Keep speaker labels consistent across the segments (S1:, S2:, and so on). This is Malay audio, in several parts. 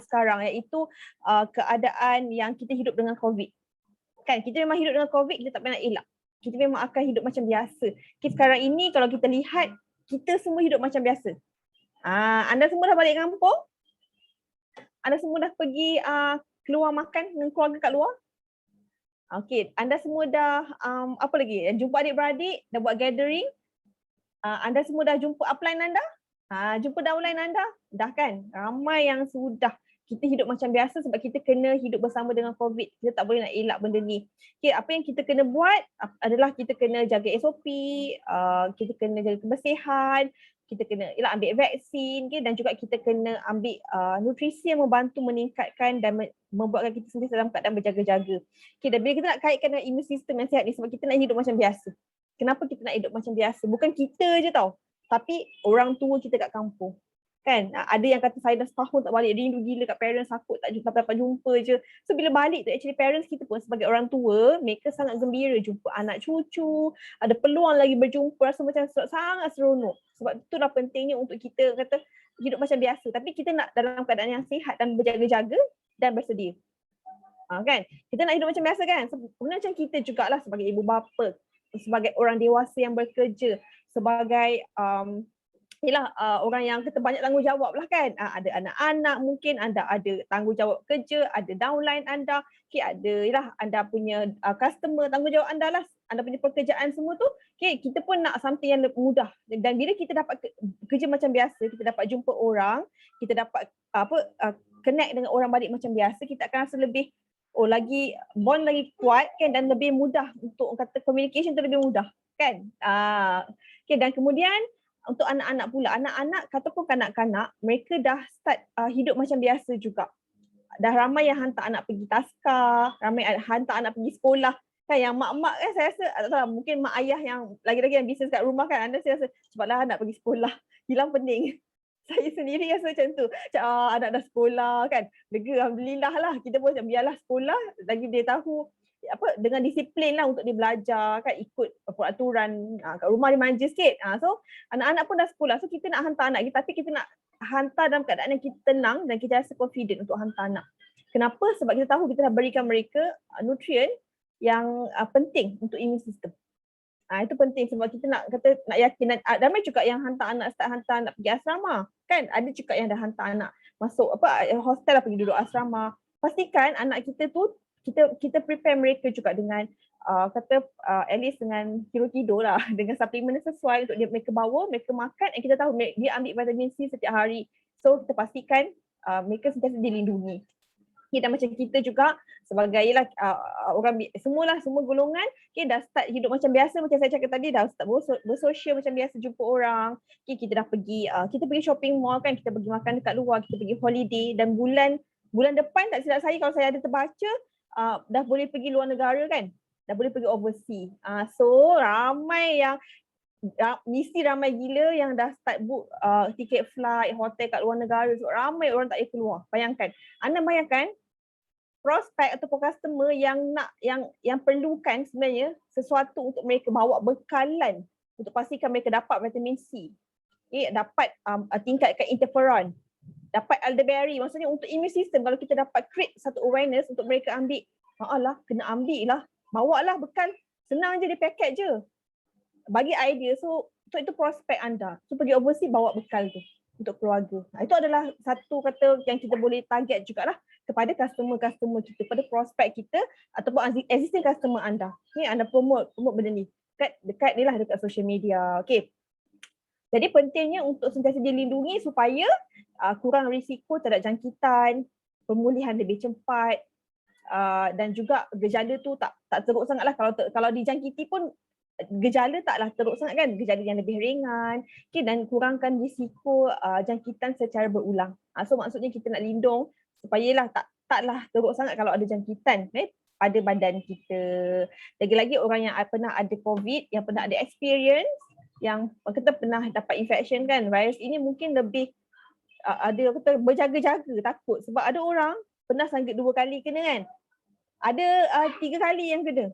S1: sekarang, iaitu keadaan yang kita hidup dengan COVID. Kan kita memang hidup dengan COVID, kita tak pernah elak. Kita memang akan hidup macam biasa. Sekarang ini kalau kita lihat, kita semua hidup macam biasa. Anda semua dah balik kampung? Anda semua dah pergi keluar makan dengan keluarga kat luar? Okey, anda semua dah apa lagi? Jumpa adik-beradik, dah buat gathering. Anda semua dah jumpa upline anda? Jumpa downline anda? Dah kan? Ramai yang sudah. Kita hidup macam biasa sebab kita kena hidup bersama dengan COVID. Kita tak boleh nak elak benda ni. Okay, apa yang kita kena buat adalah kita kena jaga SOP, kita kena jaga kebersihan, kita kena ambil vaksin, okay? Dan juga kita kena ambil nutrisi yang membantu meningkatkan dan membuatkan kita sentiasa dalam keadaan berjaga-jaga. Okay, dan bila kita nak kaitkan dengan imun sistem yang sihat ni sebab kita nak hidup macam biasa. Kenapa kita nak hidup macam biasa? Bukan kita je tau, tapi orang tua kita kat kampung. Kan? Ada yang kata saya dah setahun tak balik, rindu gila kat parents aku, tak dapat jumpa je. So bila balik tu actually parents kita pun sebagai orang tua, mereka sangat gembira jumpa anak cucu, ada peluang lagi berjumpa, rasa macam sangat seronok. Sebab itulah pentingnya untuk kita kata hidup macam biasa. Tapi kita nak dalam keadaan yang sihat dan berjaga-jaga dan bersedia. Kan? Kita nak hidup macam biasa kan? Sebenarnya macam kita jugalah sebagai ibu bapa, sebagai orang dewasa yang bekerja, sebagai orang yang kita banyak tanggungjawab lah kan. Ada anak-anak mungkin, anda ada tanggungjawab kerja, ada downline anda, anda punya customer, tanggungjawab anda lah, anda punya pekerjaan semua tu. Kita pun nak something yang lebih mudah. Dan bila kita dapat kerja macam biasa, kita dapat jumpa orang, kita dapat connect dengan orang balik macam biasa, kita akan rasa lebih lagi bond lagi kuat kan, dan lebih mudah untuk kata communication tu lebih mudah kan. Dan kemudian untuk anak-anak pula, anak-anak ataupun kanak-kanak, mereka dah start hidup macam biasa juga. Dah ramai yang hantar anak pergi taska, ramai hantar anak pergi sekolah. Kan yang mak-mak kan saya rasa, tak tahu, mungkin mak ayah yang lagi-lagi yang bisnes kat rumah kan, anda saya rasa cepatlah anak pergi sekolah, hilang pening. Saya sendiri rasa macam tu. Anak dah sekolah kan, lega, alhamdulillah lah. Kita pun macam biarlah sekolah, lagi dia tahu dengan disiplin lah untuk dia belajar kan, ikut peraturan. Kat rumah dia manja sikit. So anak-anak pun dah sekolah, so kita nak hantar anak kita, tapi kita nak hantar dalam keadaan yang kita tenang dan kita rasa confident untuk hantar anak. Kenapa? Sebab kita tahu kita dah berikan mereka nutrien yang penting untuk imun sistem. Itu penting sebab kita nak yakin. Ramai juga yang hantar anak pergi asrama kan, ada juga yang dah hantar anak masuk hostel lah, pergi duduk asrama. Pastikan anak kita tu kita prepare mereka juga dengan at least dengan tidur lah, dengan suplemen yang sesuai untuk mereka bawa, mereka makan, dan kita tahu dia ambil vitamin C setiap hari. So kita pastikan mereka sentiasa dilindungi. Dan macam kita juga sebagai orang semua golongan dah start hidup macam biasa, macam saya cakap tadi, dah start bersosial macam biasa, jumpa orang. Kita dah pergi shopping mall kan, kita pergi makan dekat luar, kita pergi holiday, dan bulan depan tak silap saya kalau saya ada terbaca dah boleh pergi luar negara kan, dah boleh pergi overseas. So ramai yang mesti ramai gila yang dah start book tiket flight, hotel kat luar negara. So ramai orang tak boleh keluar. Bayangkan, anda bayangkan prospek ataupun customer yang perlukan sebenarnya sesuatu untuk mereka bawa bekalan untuk pastikan mereka dapat vitamin C, dapat tingkatkan interferon, dapat elderberry. Maksudnya untuk immune system, kalau kita dapat create satu awareness untuk mereka ambil, kena ambil lah, bawa lah bekal, senang je, dia paket je, bagi idea. So itu prospek anda. So pergi overseas bawa bekal tu untuk keluarga. Itu adalah satu kata yang kita boleh target jugalah kepada customer kita, kepada prospek kita ataupun existing customer anda. Anda promote benda ni dekat ni lah, dekat social media. Okay. Jadi pentingnya untuk sentiasa dilindungi supaya kurang risiko terhadap jangkitan, pemulihan lebih cepat, dan juga gejala tu tak teruk sangat lah. Kalau dijangkiti pun gejala taklah teruk sangat kan, gejala yang lebih ringan, dan kurangkan risiko jangkitan secara berulang. So maksudnya kita nak lindung supaya taklah teruk sangat kalau ada jangkitan pada badan kita. Lagi-lagi orang yang pernah ada COVID, yang pernah ada experience, yang kita pernah dapat infection kan, virus ini mungkin lebih ada berjaga-jaga, takut. Sebab ada orang pernah sangkut 2 kali kena kan, ada 3 kali yang kena.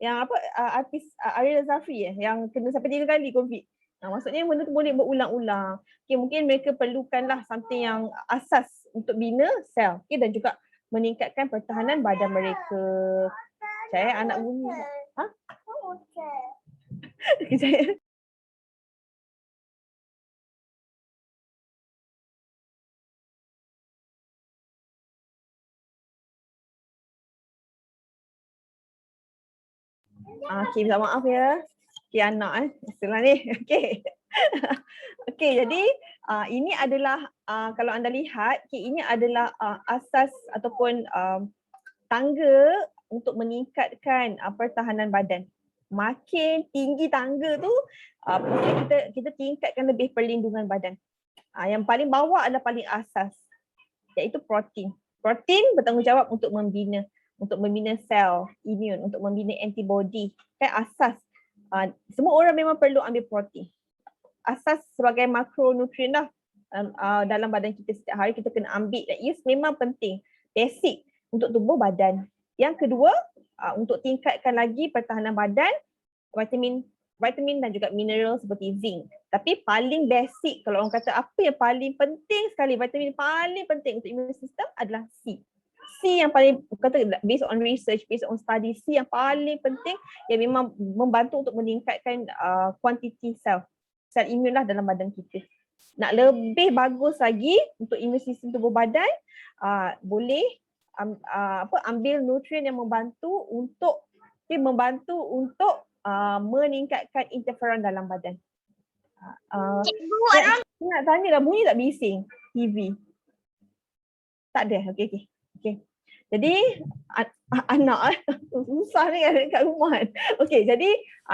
S1: Yang artis Ariel Zafri yang kena sampai 3 kali COVID. Maksudnya benda tu boleh berulang-ulang. Mungkin mereka perlukanlah something yang asas untuk bina sel, okay, dan juga meningkatkan pertahanan badan mereka. Saya anak bunyi. Ha? Kejap. Okay, minta maaf ya. Okay, anak istilah ni. Okay. Okay, jadi ini adalah kalau anda lihat, okay, ini adalah asas ataupun tangga untuk meningkatkan pertahanan badan. Makin tinggi tangga tu, kita tingkatkan lebih perlindungan badan. Yang paling bawah adalah paling asas, iaitu protein. Protein bertanggungjawab untuk membina sel imun, untuk membina antibody. Kan asas. Semua orang memang perlu ambil protein. Asas sebagai makronutrien lah dalam badan kita setiap hari kita kena ambil. Ia memang penting, basic untuk tubuh badan. Yang kedua, untuk tingkatkan lagi pertahanan badan, vitamin dan juga mineral seperti zinc. Tapi paling basic, kalau orang kata apa yang paling penting sekali, vitamin paling penting untuk immune system adalah C. C yang paling, kata based on research, based on study, C yang paling penting yang memang membantu untuk meningkatkan kuantiti sel imun lah dalam badan kita. Nak lebih bagus lagi untuk immune system tubuh badan, boleh ambil nutrien yang membantu untuk meningkatkan interferon dalam badan. Nak tanya lah, bunyi tak bising TV? Tak ada. Okey. Jadi anak susah ni kat rumah. Okey, jadi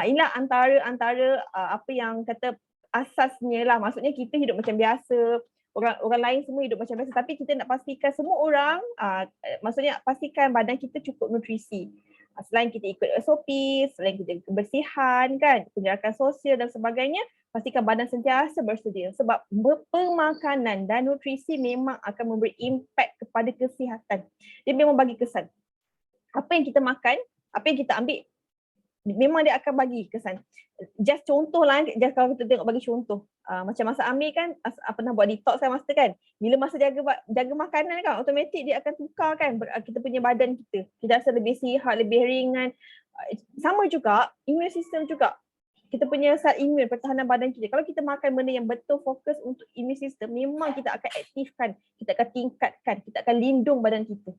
S1: inilah antara apa yang kata asasnya lah. Maksudnya kita hidup macam biasa, orang lain semua hidup macam biasa, tapi kita nak pastikan semua orang, maksudnya pastikan badan kita cukup nutrisi. Selain kita ikut SOP, selain kita kebersihan kan, penjarakan sosial dan sebagainya, pastikan badan sentiasa bersedia. Sebab pemakanan dan nutrisi memang akan memberi impak kepada kesihatan. Dia memang bagi kesan. Apa yang kita makan, apa yang kita ambil, memang dia akan bagi kesan. Just contoh lah, just kalau kita tengok bagi contoh. Macam masa Amir kan pernah buat detox kan masa kan. Bila masa jaga makanan kan, automatik dia akan tukar kan kita punya badan kita. Kita rasa lebih sihat, lebih ringan. Sama juga, immune system juga. Kita punya sel imun, pertahanan badan kita. Kalau kita makan benda yang betul fokus untuk immune system, memang kita akan aktifkan, kita akan tingkatkan, kita akan lindung badan kita.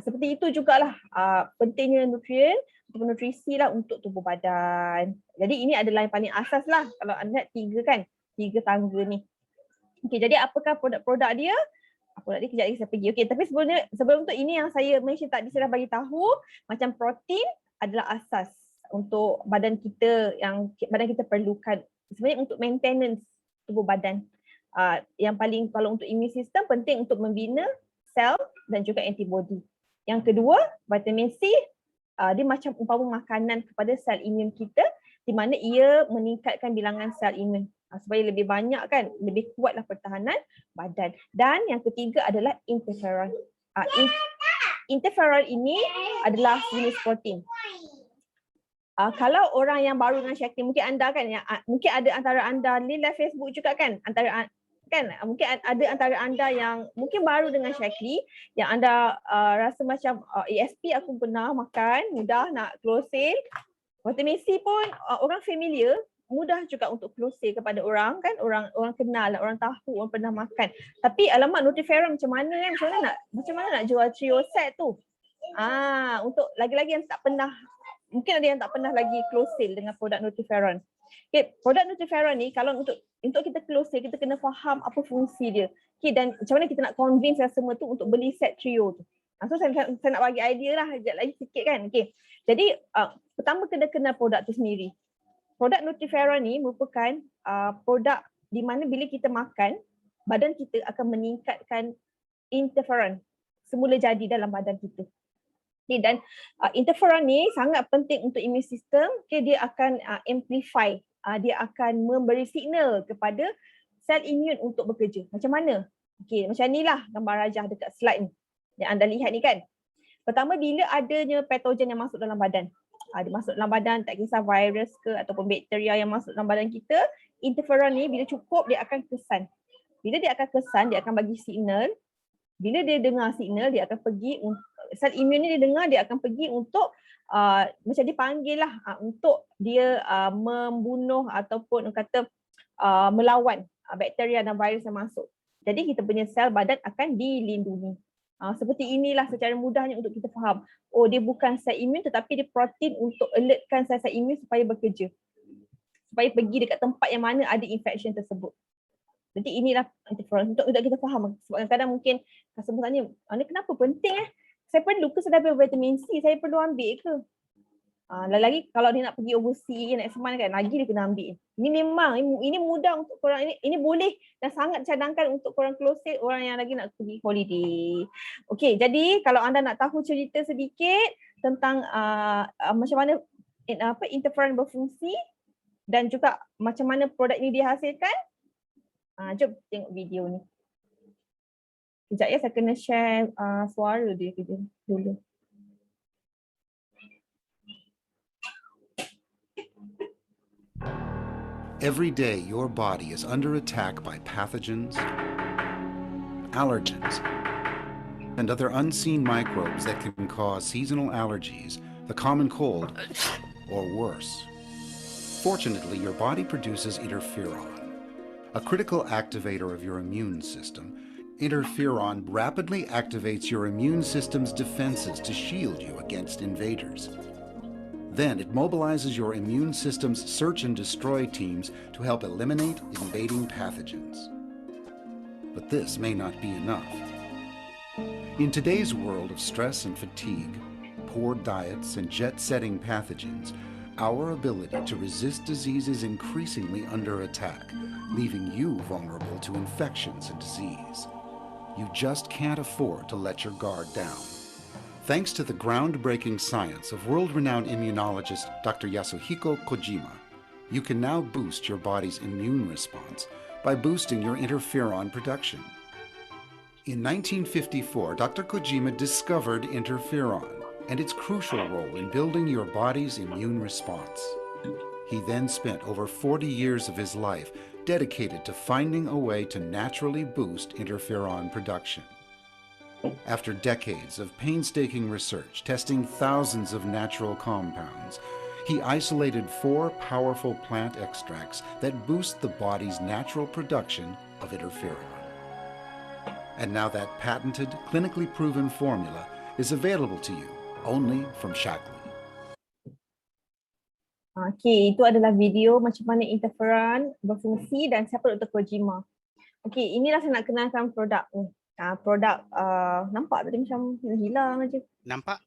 S1: Seperti itu jugalah pentingnya nutrien ataupun nutrisi lah untuk tubuh badan. Jadi ini adalah yang paling asas lah kalau anda lihat tiga tangga ni. Okay, jadi apakah produk-produk dia? Produk dia kejap lagi saya pergi. Okay, tapi sebelum tu ini yang saya mention tadi, saya dah bagi tahu macam protein adalah asas untuk badan kita yang badan kita perlukan sebenarnya untuk maintenance tubuh badan. Yang paling kalau untuk immune system penting untuk membina sel dan juga antibody. Yang kedua, vitamin C, dia macam umpama makanan kepada sel imun kita di mana ia meningkatkan bilangan sel imun supaya lebih banyak kan, lebih kuatlah pertahanan badan. Dan yang ketiga adalah interferon. Interferon ini adalah jenis protein. Kalau orang yang baru dengan Shakti, mungkin anda kan, mungkin ada antara anda ni live Facebook juga kan, mungkin ada antara anda yang mungkin baru dengan Shakti, yang anda rasa macam ASP aku pernah makan, mudah nak close sale. Vitamin C pun orang familiar, mudah juga untuk close sale kepada orang kan, orang kenal, orang tahu, orang pernah makan. Tapi alamat Nutriferon macam mana kan, macam mana nak jual trio set tu? Untuk lagi-lagi yang tak pernah, mungkin ada yang tak pernah lagi close sale dengan produk Nutriferon. Okay, produk Nutriferon ni kalau untuk kita close sale, kita kena faham apa fungsi dia. Okay, dan macam mana kita nak convince semua tu untuk beli set trio tu. So saya nak bagi idea lah, sekejap lagi sikit kan. Okay, jadi pertama kena kenal produk tu sendiri. Produk Nutriferon ni merupakan produk di mana bila kita makan, badan kita akan meningkatkan interferon semula jadi dalam badan kita. Okay, dan interferon ni sangat penting untuk immune system. Okay, dia akan amplify, dia akan memberi signal kepada sel imun untuk bekerja. Macam mana? Okay, macam ni lah gambar rajah dekat slide ni yang anda lihat ni kan. Pertama, bila adanya patogen yang masuk dalam badan, dia masuk dalam badan, tak kisah virus ke ataupun bakteria yang masuk dalam badan kita, interferon ni bila cukup dia akan kesan. Bila dia akan kesan, dia akan bagi signal Bila dia dengar signal, dia akan pergi, sel imun ni dia dengar, dia akan pergi untuk macam dipanggil lah untuk dia membunuh ataupun kata melawan bakteria dan virus yang masuk. Jadi kita punya sel badan akan dilindungi. Seperti inilah secara mudahnya untuk kita faham. Oh, dia bukan sel imun tetapi dia protein untuk alertkan sel-sel imun supaya bekerja. Supaya pergi dekat tempat yang mana ada infection tersebut. Jadi inilah interferon untuk kita faham. Sebab kadang-kadang mungkin customer tanya, ni kenapa penting Saya perlu ke saya dah ambil vitamin C? Saya perlu ambil ke? Lagi kalau dia nak pergi overseas, next month kan, lagi dia kena ambil. Ini memang, ini mudah untuk korang, ini boleh dan sangat cadangkan untuk korang close sale, orang yang lagi nak pergi holiday. Okey, jadi kalau anda nak tahu cerita sedikit tentang macam mana interferon berfungsi dan juga macam mana produk ini dihasilkan, jom tengok video ni. Sekejap ya, saya kena share suara dia dulu.
S2: Every day, your body is under attack by pathogens, allergens, and other unseen microbes that can cause seasonal allergies, the common cold, or worse. Fortunately, your body produces interferon, a critical activator of your immune system. Interferon rapidly activates your immune system's defenses to shield you against invaders. Then it mobilizes your immune system's search and destroy teams to help eliminate invading pathogens. But this may not be enough. In today's world of stress and fatigue, poor diets and jet-setting pathogens, our ability to resist disease is increasingly under attack, leaving you vulnerable to infections and disease. You just can't afford to let your guard down. Thanks to the groundbreaking science of world-renowned immunologist Dr. Yasuhiko Kojima, you can now boost your body's immune response by boosting your interferon production. In 1954, Dr. Kojima discovered interferon and its crucial role in building your body's immune response. He then spent over 40 years of his life dedicated to finding a way to naturally boost interferon production. After decades of painstaking research testing thousands of natural compounds, he isolated 4 powerful plant extracts that boost the body's natural production of interferon. And now that patented, clinically proven formula is available to you only from Shaklee.
S1: Okey, itu adalah video macam mana interferon berfungsi dan siapa Dr. Kojima. Okey, inilah saya nak kenalkan produk ni. Produk nampak tadi macam hilang aja.
S3: Nampak?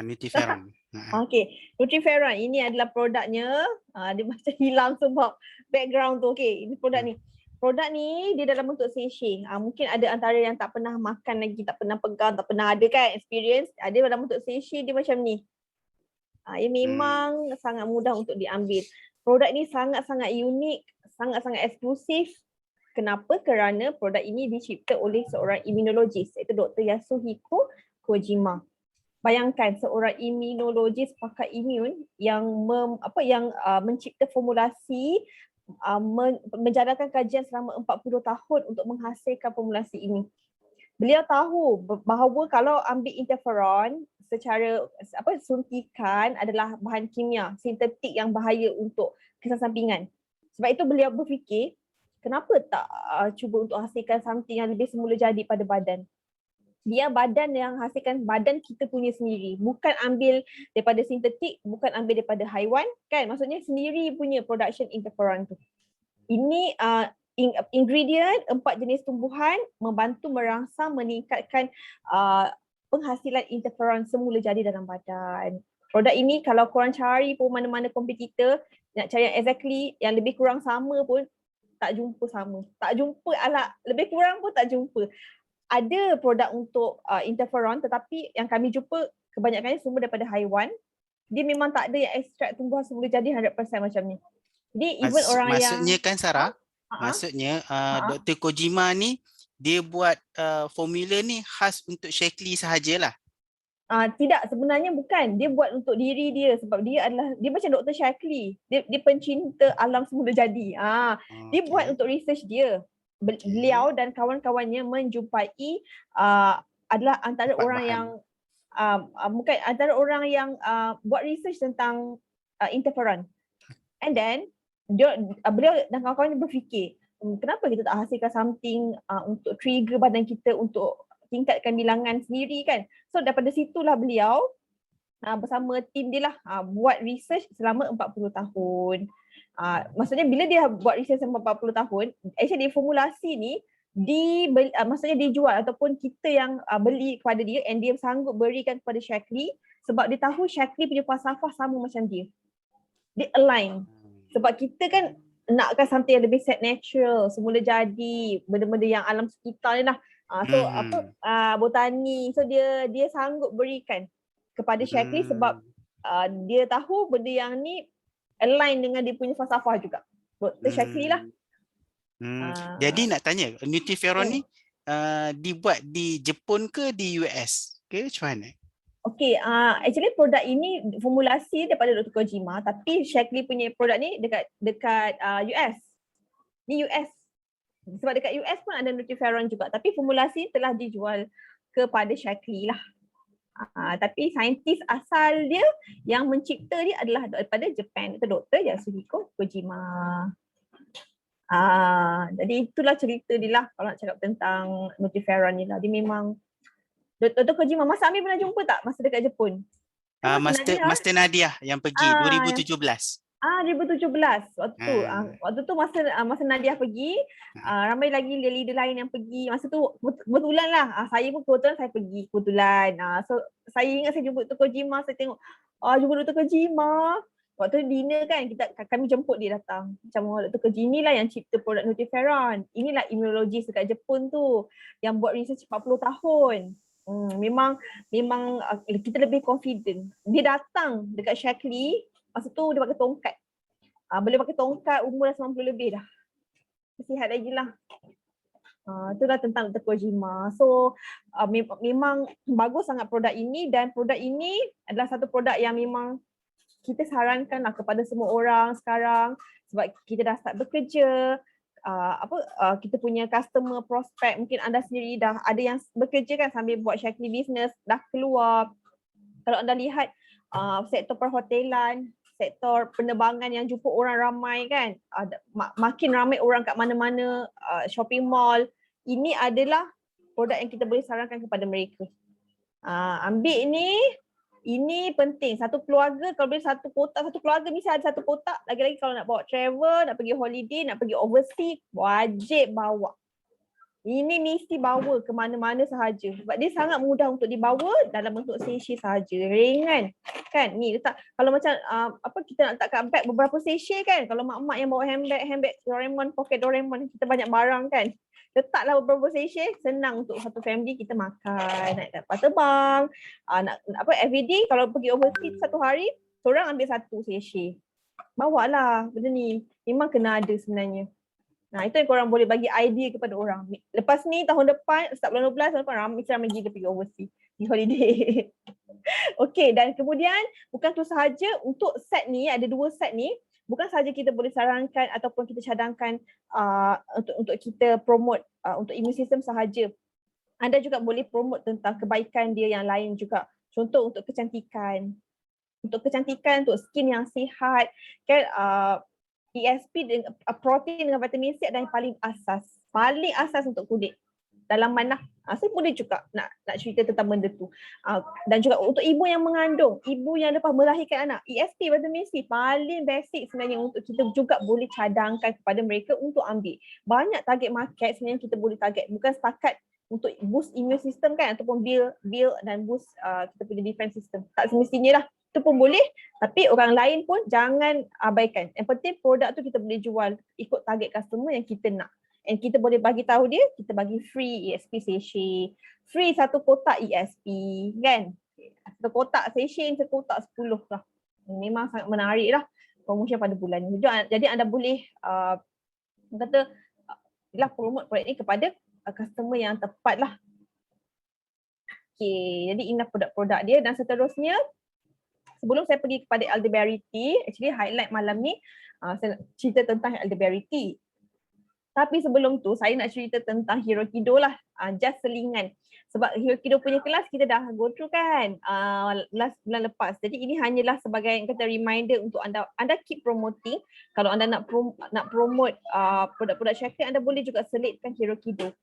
S3: Nutriferon.
S1: Okey, Nutriferon ini adalah produknya. Dia macam hilang sebab background tu. Okey, ini produk ni. Produk ni dia dalam bentuk sachet. Mungkin ada antara yang tak pernah makan lagi, tak pernah pegang, tak pernah ada kan experience. Dia dalam bentuk sachet, dia macam ni. Ia memang sangat mudah untuk diambil. Produk ni sangat-sangat unik, sangat-sangat eksklusif. Kenapa? Kerana produk ini dicipta oleh seorang imunologis iaitu Dr. Yasuhiko Kojima. Bayangkan seorang imunologis pakar imun yang mencipta formulasi, menjalankan kajian selama 40 tahun untuk menghasilkan formulasi ini. Beliau tahu bahawa kalau ambil interferon secara suntikan adalah bahan kimia sintetik yang bahaya untuk kesan sampingan. Sebab itu beliau berfikir, kenapa tak cuba untuk hasilkan something yang lebih semula jadi pada badan. Biar badan yang hasilkan badan kita punya sendiri. Bukan ambil daripada sintetik, bukan ambil daripada haiwan. Kan? Maksudnya sendiri punya production interferon tu. Ini ingredient 4 jenis tumbuhan membantu merangsang meningkatkan penghasilan interferon semula jadi dalam badan. Produk ini kalau korang cari pun mana-mana kompetitor, nak cari yang exactly yang lebih kurang sama pun tak jumpa sama. Tak jumpa lebih kurang pun tak jumpa. Ada produk untuk interferon tetapi yang kami jumpa kebanyakannya semua daripada haiwan. Dia memang tak ada yang ekstrak tumbuhan semula jadi 100% macam ni. Jadi even orang
S3: maksudnya
S1: yang
S3: kan Sarah, maksudnya Dr. Kojima ni dia buat formula ni khas untuk Shaklee sahajalah.
S1: Tidak, sebenarnya bukan. Dia buat untuk diri dia sebab dia macam Dr. Shaklee. Dia pencinta alam semula jadi. Dia buat untuk research dia. beliau dan kawan-kawannya menjumpai adalah antara
S3: Dapat
S1: orang
S3: bahan.
S1: yang bukan antara orang yang buat research tentang interferon. And then beliau dan kawan-kawannya berfikir, kenapa kita tak hasilkan something untuk trigger badan kita untuk tingkatkan bilangan sendiri kan. So daripada situlah beliau bersama tim dia lah buat research selama 40 tahun. Maksudnya bila dia buat research selama 40 tahun, actually formulasi ni maksudnya dijual ataupun kita yang beli kepada dia, and dia sanggup berikan kepada Shaklee sebab dia tahu Shaklee punya falsafah sama macam dia. Dia align. Sebab kita kan nakkan something yang lebih set natural, semula jadi, benda-benda yang alam sekitar ni lah. Botani. So dia sanggup berikan kepada Shaklee sebab dia tahu benda yang ni align dengan dia punya falsafah juga. Dr. Shaklee lah.
S3: Jadi nak tanya, Nutriferon ni dibuat di Jepun ke di US? Okay, macam mana?
S1: Okay, actually produk ini formulasi daripada Dr. Kojima, tapi Shaklee punya produk ni dekat US. Ni US. Sebab dekat US pun ada Nutriferon juga, tapi formulasi telah dijual kepada Shaklee lah. Tapi saintis asal dia yang mencipta dia adalah daripada Jepun, itu Dr. Yasuhiko Kojima. Jadi itulah cerita dia lah kalau nak cakap tentang Nutriferon ni lah. Dia memang Dr. Kojima, Mas Amir pernah jumpa tak masa dekat Jepun?
S3: Master Nadia yang pergi 2017.
S1: 2017 waktu tu masa Nadia pergi, ramai lagi leader lain yang pergi. Masa tu kebetulan lah, saya pun saya pergi kebetulan. So saya ingat saya jumpa Dr. Kojima, saya tengok jumpa Dr. Kojima. Waktu dinner kan, kami jemput dia datang. Macam Dr. Kojima lah yang cipta produk Nutriferon. Inilah immunologist dekat Jepun tu yang buat research 40 tahun. Memang kita lebih confident. Dia datang dekat Shaklee, masa tu dia pakai tongkat. Boleh pakai tongkat, umur dah 90 lebih dah. Sihat lagi lah. Itulah tentang Dr. Kojima. So memang bagus sangat produk ini, dan produk ini adalah satu produk yang memang kita sarankan lah kepada semua orang sekarang sebab kita dah start bekerja. Kita punya customer prospect, mungkin anda sendiri dah ada yang bekerja kan sambil buat Shaklee business, dah keluar. Kalau anda lihat sektor perhotelan, sektor penerbangan yang jumpa orang ramai kan, makin ramai orang kat mana-mana, shopping mall, ini adalah produk yang kita boleh sarankan kepada mereka. Ambil ini penting. Satu keluarga, kalau boleh satu keluarga mesti ada satu kotak. Lagi-lagi kalau nak bawa travel, nak pergi holiday, nak pergi overseas, wajib bawa. Ini mesti bawa ke mana-mana sahaja. Sebab dia sangat mudah untuk dibawa dalam bentuk sachet sahaja. Ringan. Kan? Ni letak, kalau macam kita nak letak kat bag beberapa sachet kan. Kalau mak-mak yang bawa handbag Doraemon, pocket Doraemon, kita banyak barang kan. Letaklah beberapa sachet, senang untuk satu family kita makan, naik kapal terbang, everyday kalau pergi overseas satu hari, seorang ambil satu sachet. Bawalah benda ni, memang kena ada sebenarnya. Itu yang korang boleh bagi idea kepada orang. Lepas ni tahun depan, start bulan 12, tahun depan ramai gila pergi overseas, pergi holiday. Okay, dan kemudian bukan tu sahaja, untuk set ni, ada 2 set ni, bukan sahaja kita boleh sarankan ataupun kita cadangkan untuk kita promote untuk immune system sahaja. Anda juga boleh promote tentang kebaikan dia yang lain juga. Contoh untuk kecantikan. Untuk skin yang sihat, kan, ESP dengan protein dengan vitamin C adalah yang paling asas untuk kulit. Dalaman lah. Saya boleh juga nak cerita tentang benda tu. Dan juga untuk ibu yang mengandung, ibu yang lepas melahirkan anak, ESP, vitamin C paling basic sebenarnya untuk kita juga boleh cadangkan kepada mereka untuk ambil. Banyak target market sebenarnya kita boleh target. Bukan setakat untuk boost immune system kan, ataupun build dan boost kita punya defense system. Tak semestinya lah. Itu pun boleh, tapi orang lain pun jangan abaikan. Yang penting produk tu kita boleh jual ikut target customer yang kita nak. And kita boleh bagi tahu dia, kita bagi free ESP sachet, free satu kotak ESP kan. Satu kotak sachet, satu kotak 10 lah. Memang sangat menarik lah promotion pada bulan ni. Jadi anda boleh promote produk ni kepada customer yang tepat lah. Okay, jadi inilah produk-produk dia, dan seterusnya sebelum saya pergi kepada elderberry tea, actually highlight malam ni saya cerita tentang elderberry tea. Tapi sebelum tu saya nak cerita tentang Hero Kido lah, just selingan. Sebab Hero Kido punya kelas kita dah go through kan last bulan lepas. Jadi ini hanyalah sebagai kata reminder untuk anda keep promoting. Kalau anda nak promote produk-produk Shakti, anda boleh juga selitkan Hero Kido.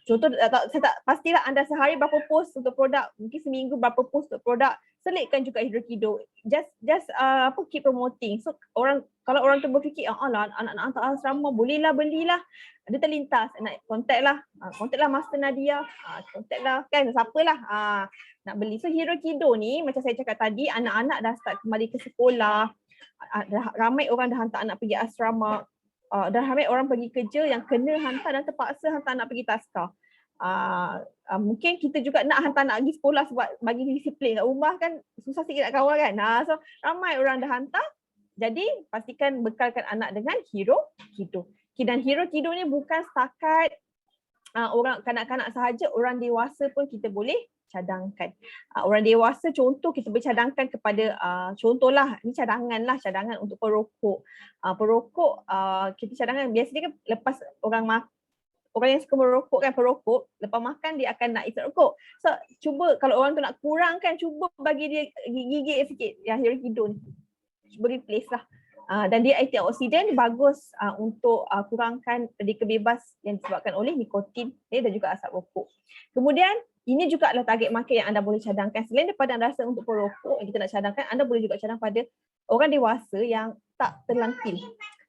S1: Contoh saya tak pastilah anda sehari berapa post untuk produk, mungkin seminggu berapa post untuk produk, selitkan juga Hero Kido. Just keep promoting. So kalau orang tu berfikir alah anak-anak hantar asrama bolehlah belilah, dia terlintas nak contact lah Master Nadia, contact lah kan siapalah nak beli. So Hero Kido ni macam saya cakap tadi, anak-anak dah start kembali ke sekolah, ramai orang dah hantar anak pergi asrama. Dah ramai orang pergi kerja yang kena hantar dan terpaksa hantar anak pergi taska. Mungkin kita juga nak hantar anak pergi sekolah sebab bagi disiplin kat rumah kan susah sikit nak kawal kan. So ramai orang dah hantar. Jadi pastikan bekalkan anak dengan Hero Kido. Dan Hero Kido ni bukan setakat orang kanak-kanak sahaja, orang dewasa pun kita boleh cadangkan. Orang dewasa contoh kita boleh cadangkan kepada contohlah ni cadangan untuk perokok. Perokok kita cadangkan biasanya kan lepas orang yang suka merokok kan, perokok lepas makan dia akan nak isap rokok. So cuba kalau orang tu nak kurangkan, cuba bagi dia gigit sikit yang Hero Kido ni. Cuba replace lah. Dan dia antioksidan, bagus untuk kurangkan radikal bebas yang disebabkan oleh nikotin dan juga asap rokok. Kemudian ini juga adalah target market yang anda boleh cadangkan. Selain daripada anda rasa untuk perokok yang kita nak cadangkan, anda boleh juga cadang pada orang dewasa yang tak telan pil.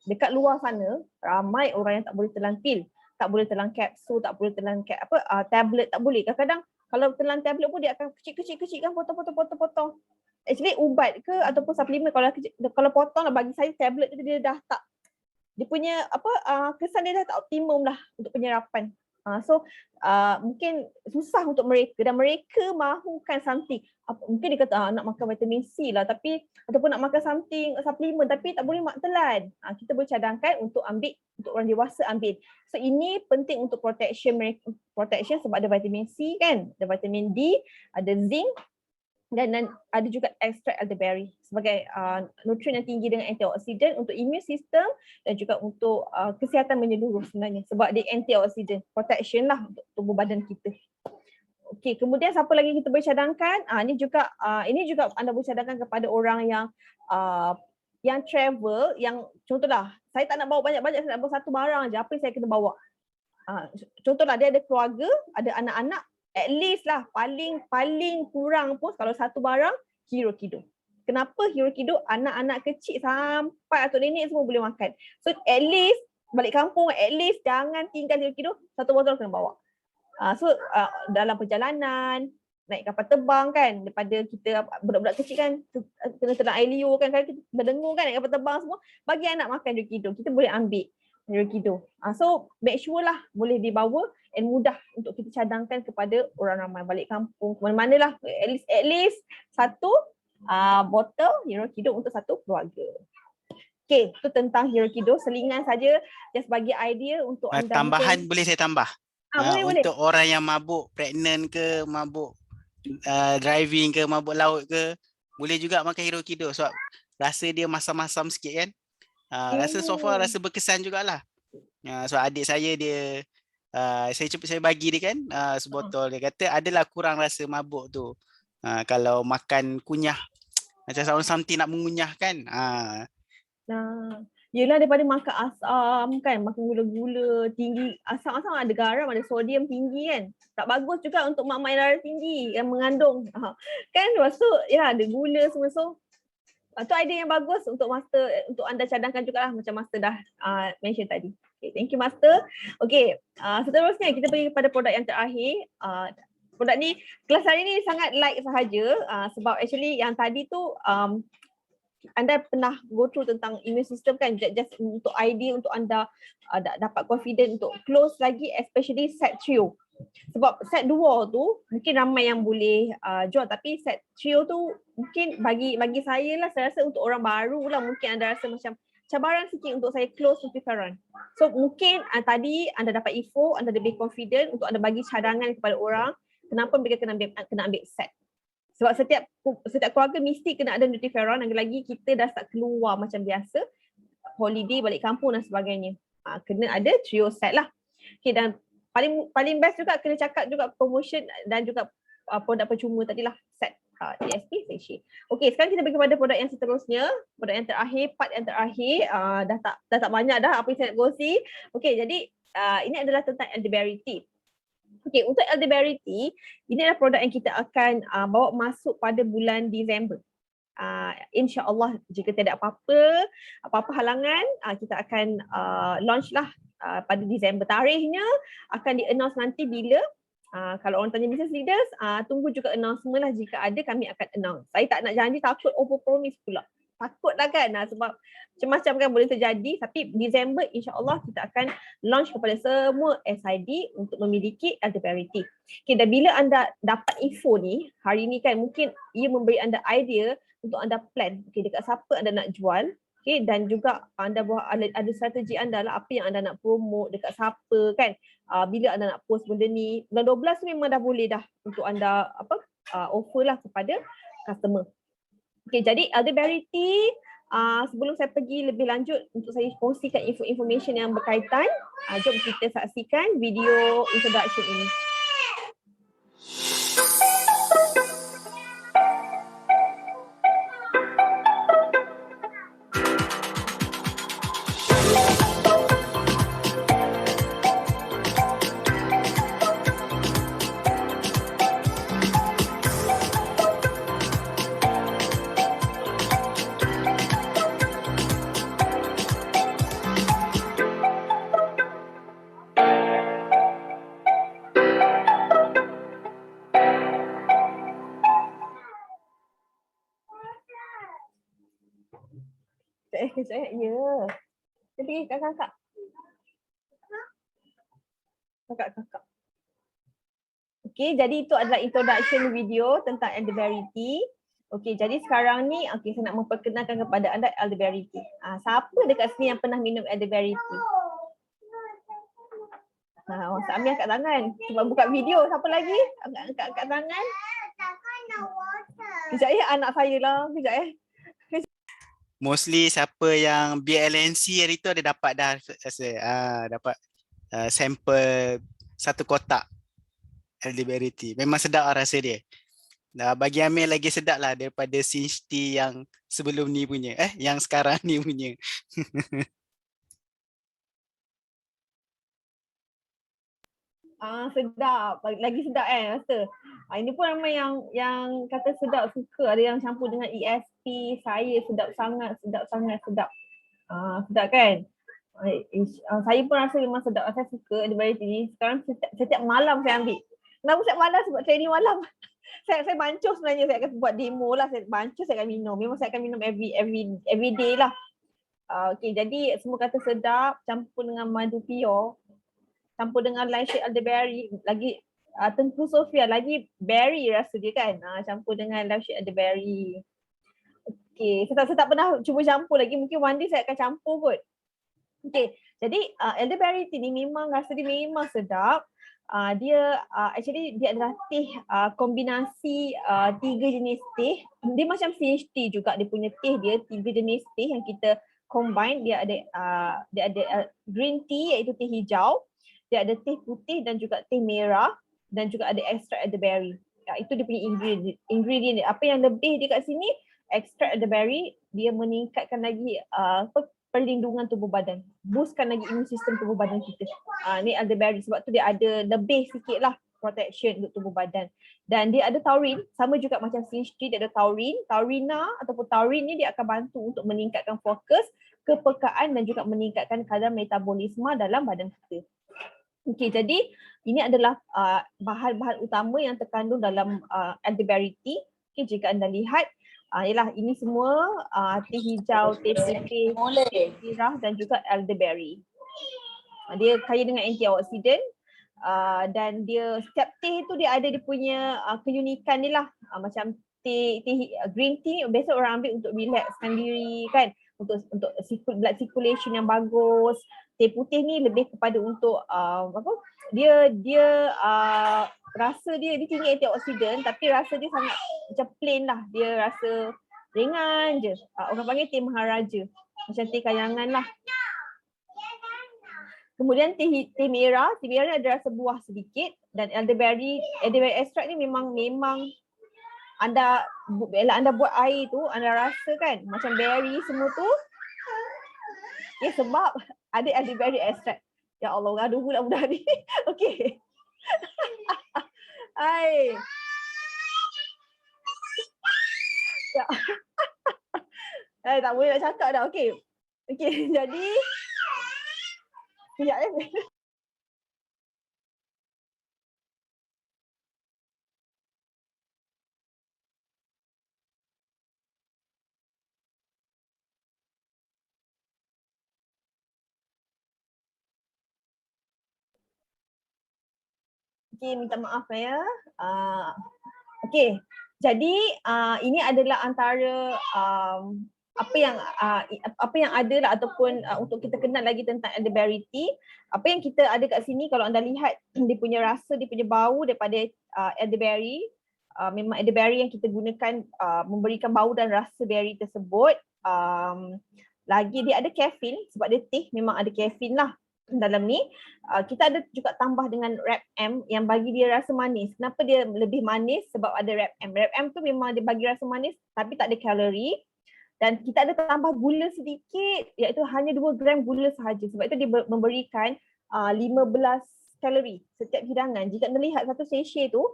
S1: Dekat luar sana ramai orang yang tak boleh telan pil, tak boleh telan kapsul, tak boleh telan tablet, tak boleh. Kadang-kadang kalau telan tablet pun dia akan kecil-kecil kan, potong. Actually ubat ke ataupun suplemen kalau potong lah, bagi saya tablet tu dia dah tak, dia punya kesan dia dah tak optimum lah untuk penyerapan. So mungkin susah untuk mereka dan mereka mahukan something. Mungkin dia kata nak makan vitamin C lah tapi ataupun nak makan something suplemen tapi tak boleh telan. Kita boleh cadangkan untuk ambil, untuk orang dewasa ambil. So ini penting untuk protection sebab ada vitamin C kan, ada vitamin D, ada zinc dan ada juga ekstrak elderberry sebagai nutrien yang tinggi dengan antioksidan untuk immune system dan juga untuk kesihatan menyeluruh sebenarnya sebab dia antioksidan, protection lah untuk tubuh badan kita. Okey, kemudian siapa lagi kita boleh cadangkan? Ini juga anda boleh cadangkan kepada orang yang travel, yang contohlah saya tak nak bawa banyak-banyak, saya nak bawa satu barang je, apa yang saya kena bawa? Contohlah dia ada keluarga, ada anak-anak, at least lah paling kurang pun kalau satu barang Hero Kido. Kenapa Hero Kido? Anak-anak kecil sampai atuk nenek semua boleh makan. So at least balik kampung, at least jangan tinggal Hero Kido, satu botol kena bawa. Dalam perjalanan, naik kapal terbang kan, daripada kita budak-budak kecil kan kena telan air liur kan, kita berdengung kan naik kapal terbang semua, bagi anak makan Hero Kido, kita boleh ambil Hero Kido. So make sure lah boleh dibawa and mudah untuk kita cadangkan kepada orang ramai balik kampung, mana-mana lah, at least satu botol Hero Kido untuk satu keluarga. Okay, itu tentang Hero Kido, selingan saja, just bagi idea untuk anda.
S3: Tambahan boleh saya tambah?
S1: Boleh.
S3: Untuk orang yang mabuk pregnant ke, mabuk driving ke, mabuk laut ke, boleh juga makan Hero Kido sebab rasa dia masam-masam sikit kan. Rasa so far rasa berkesan jugalah. Sebab adik saya dia saya bagi dia kan sebotol, dia kata adalah kurang rasa mabuk tu. Kalau makan kunyah macam something nak mengunyah kan.
S1: Yelah daripada makan asam kan, makan gula-gula tinggi, asam ada garam, ada sodium tinggi kan. Tak bagus juga untuk mak-mak yang darah tinggi yang mengandung. Kan lepas tu ya ada gula semua. So tu idea yang bagus untuk Master, untuk anda cadangkan jugalah macam Master dah mention tadi. Okay, thank you Master. Okay, seterusnya kita pergi kepada produk yang terakhir. Produk ni, kelas hari ni sangat light sahaja sebab actually yang tadi tu anda pernah go through tentang immune system kan, just untuk idea untuk anda dapat confident untuk close lagi, especially set trio. Sebab set duo tu mungkin ramai yang boleh jual, tapi set trio tu mungkin bagi saya lah, saya rasa untuk orang baru lah mungkin anda rasa macam cabaran sikit untuk saya close multiferon. So mungkin tadi anda dapat info, anda lebih confident untuk anda bagi cadangan kepada orang kenapa mereka kena ambil set. Sebab setiap keluarga mesti kena ada multiferon, lagi-lagi kita dah start keluar macam biasa, holiday, balik kampung dan sebagainya. kena ada trio set lah. Okay, dan paling best juga kena cakap juga promotion dan juga produk percuma tadilah, set ESP face shield. Okay, sekarang kita pergi kepada produk yang seterusnya, produk yang terakhir, part yang terakhir. Dah tak banyak dah apa yang saya nak kongsi. Okay, jadi ini adalah tentang elderberry tea. Okay, untuk elderberry tea, ini adalah produk yang kita akan bawa masuk pada bulan Disember. InsyaAllah jika tidak apa-apa halangan, kita akan launch lah pada Disember. Tarikhnya akan di-announce nanti bila. Kalau orang tanya business leaders, tunggu juga announcement lah, jika ada kami akan announce. Saya tak nak janji, takut over promise pula. Takut lah kan, sebab macam-macam kan boleh terjadi. Tapi Disember insyaAllah kita akan launch kepada semua SID untuk memiliki elderberry tea. Okay, dan bila anda dapat info ni, hari ni kan mungkin ia memberi anda idea untuk anda plan, okay, dekat siapa anda nak jual. Okay, dan juga anda buat ada strategi anda lah, apa yang anda nak promote, dekat siapa kan. Bila anda nak post benda ni, bulan 12 tu memang dah boleh dah untuk anda offer lah kepada customer. Okay, jadi elderberry tea, sebelum saya pergi lebih lanjut untuk saya kongsikan information yang berkaitan, jom kita saksikan video introduction ini. Kejap, ya. Dia pergi kakak. Kakak. Okay, jadi itu adalah introduction video tentang elderberry tea. Okay, jadi sekarang ni, okay, saya nak memperkenalkan kepada anda elderberry tea. Siapa dekat sini yang pernah minum elderberry tea? Masa Amir angkat tangan. Cuba buka video. Siapa lagi? Angkat tangan. Kejap ya, anak saya lah. Kejap.
S3: Mostly siapa yang BLNC hari tu ada dapat dah rasa, dapat sampel satu kotak elderberry tea. Memang sedap lah rasa dia. Bagi Amir lagi sedap lah daripada Cinch tea yang sebelum ni punya. Yang sekarang ni punya.
S1: Sedap. Lagi sedap rasa. Ini pun ramai yang kata sedap, suka. Ada yang campur dengan ESP. Saya sedap sangat. Sedap kan? Saya pun rasa memang sedap. Saya suka elderberry tea ni. Sekarang setiap malam saya ambil. Kenapa setiap malam? Sebab training malam. Saya bancus sebenarnya. Saya akan buat demo lah. Saya bancus, saya akan minum. Memang saya akan minum every day lah. Okay, jadi semua kata sedap. Campur dengan madu pure. Campur dengan live shade elderberry. Lagi Tengku Sofia, lagi berry rasa dia kan. Campur dengan live shade elderberry. Okay, saya tak pernah cuba campur lagi. Mungkin one day saya akan campur kot. Okay, jadi elderberry tea ni memang rasa dia memang sedap. Dia actually dia adalah teh kombinasi 3 jenis teh. Dia macam CH tea juga, dia punya teh dia 3 jenis teh yang kita combine. Dia ada green tea iaitu teh hijau, dia ada teh putih dan juga teh merah, dan juga ada extract elderberry. Itu dia punya ingredient dia. Apa yang lebih dia kat sini, extract elderberry dia meningkatkan lagi perlindungan tubuh badan, boostkan lagi immune system tubuh badan kita. Ni elderberry, sebab tu dia ada lebih sikit lah protection untuk tubuh badan. Dan dia ada taurin, sama juga macam CH tea, dia ada taurin. Taurina ataupun taurin ni dia akan bantu untuk meningkatkan fokus, kepekaan dan juga meningkatkan kadar metabolisme dalam badan kita. Okey, jadi ini adalah bahan-bahan utama yang terkandung dalam elderberry tea. Okey, jika anda lihat, ialah ini semua teh hijau, teh putih, teh merah dan juga elderberry. Dia kaya dengan antioksidan dan dia setiap teh tu dia ada dia punya keunikan dia lah. Macam teh green tea biasa orang ambil untuk relaxkan diri kan, untuk blood circulation yang bagus. Teh putih ni lebih kepada untuk dia rasa dia tinggi antioksidan, tapi rasa dia sangat macam plain lah. Dia rasa ringan je. Orang panggil teh maharaja. Macam teh kayangan lah. Kemudian teh merah ni ada rasa buah sedikit, dan elderberry extract ni memang anda bila anda buat air tu anda rasa kan macam berry semua tu. Okay, sebab ada elderberry extract. Ya Allah, gaduh pula budak ni. Okey. Hai. Ya. Tak boleh nak cakap dah. Okey. Okey, jadi sekejap Okey, minta maaf ya. Okey. Jadi ini adalah antara apa yang ada lah, ataupun untuk kita kenal lagi tentang elderberry tea. Apa yang kita ada kat sini, kalau anda lihat dia punya rasa, dia punya bau daripada elderberry. Memang elderberry yang kita gunakan memberikan bau dan rasa berry tersebut. Lagi dia ada caffeine, sebab dia teh memang ada caffeine lah dalam ni. Kita ada juga tambah dengan Reb M yang bagi dia rasa manis. Kenapa dia lebih manis? Sebab ada Reb M. Reb M tu memang dia bagi rasa manis tapi tak ada kalori. Dan kita ada tambah gula sedikit, iaitu hanya 2 gram gula sahaja. Sebab itu dia memberikan 15 kalori setiap hidangan. Jika anda lihat satu sachet tu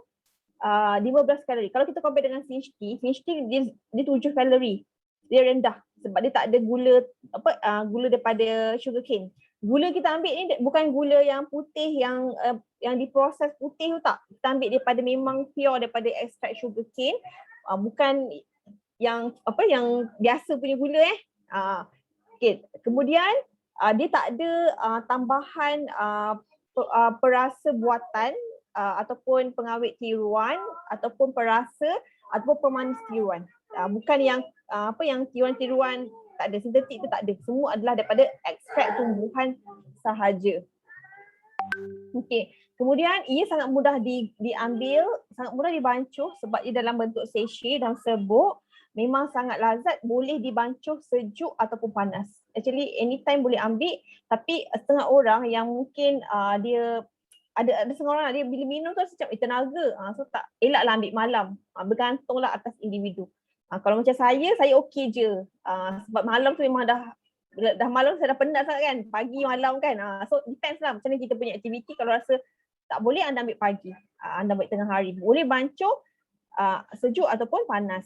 S1: 15 kalori. Kalau kita compare dengan Finch tea dia 7 kalori. Dia rendah sebab dia tak ada gula gula daripada sugar cane. Gula kita ambil ni bukan gula yang putih yang diproses putih tu, tak. Kita ambil daripada memang pure daripada extract sugar cane. Bukan yang yang biasa punya gula Okay. Kemudian dia tak ada tambahan perasa buatan ataupun pengawet tiruan ataupun perasa ataupun pemanis tiruan. Bukan yang yang tiruan-tiruan, tak ada, sintetik tu tak ada. Semua adalah daripada ekstrak tumbuhan sahaja. Okey. Kemudian ia sangat mudah diambil, sangat mudah dibancuh sebab ia dalam bentuk sachet dan serbuk. Memang sangat lazat, boleh dibancuh sejuk ataupun panas. Actually anytime boleh ambil, tapi setengah orang yang mungkin dia ada setengah orang dia bila minum tu macam tenaga. So tak elaklah ambil malam. Bergantunglah atas individu. Kalau macam saya okey je. Sebab malam tu memang dah malam saya dah penat sangat kan. Pagi malam kan. So depends lah macam mana kita punya aktiviti. Kalau rasa tak boleh, anda ambil pagi. Anda ambil tengah hari. Boleh bancuh sejuk ataupun panas.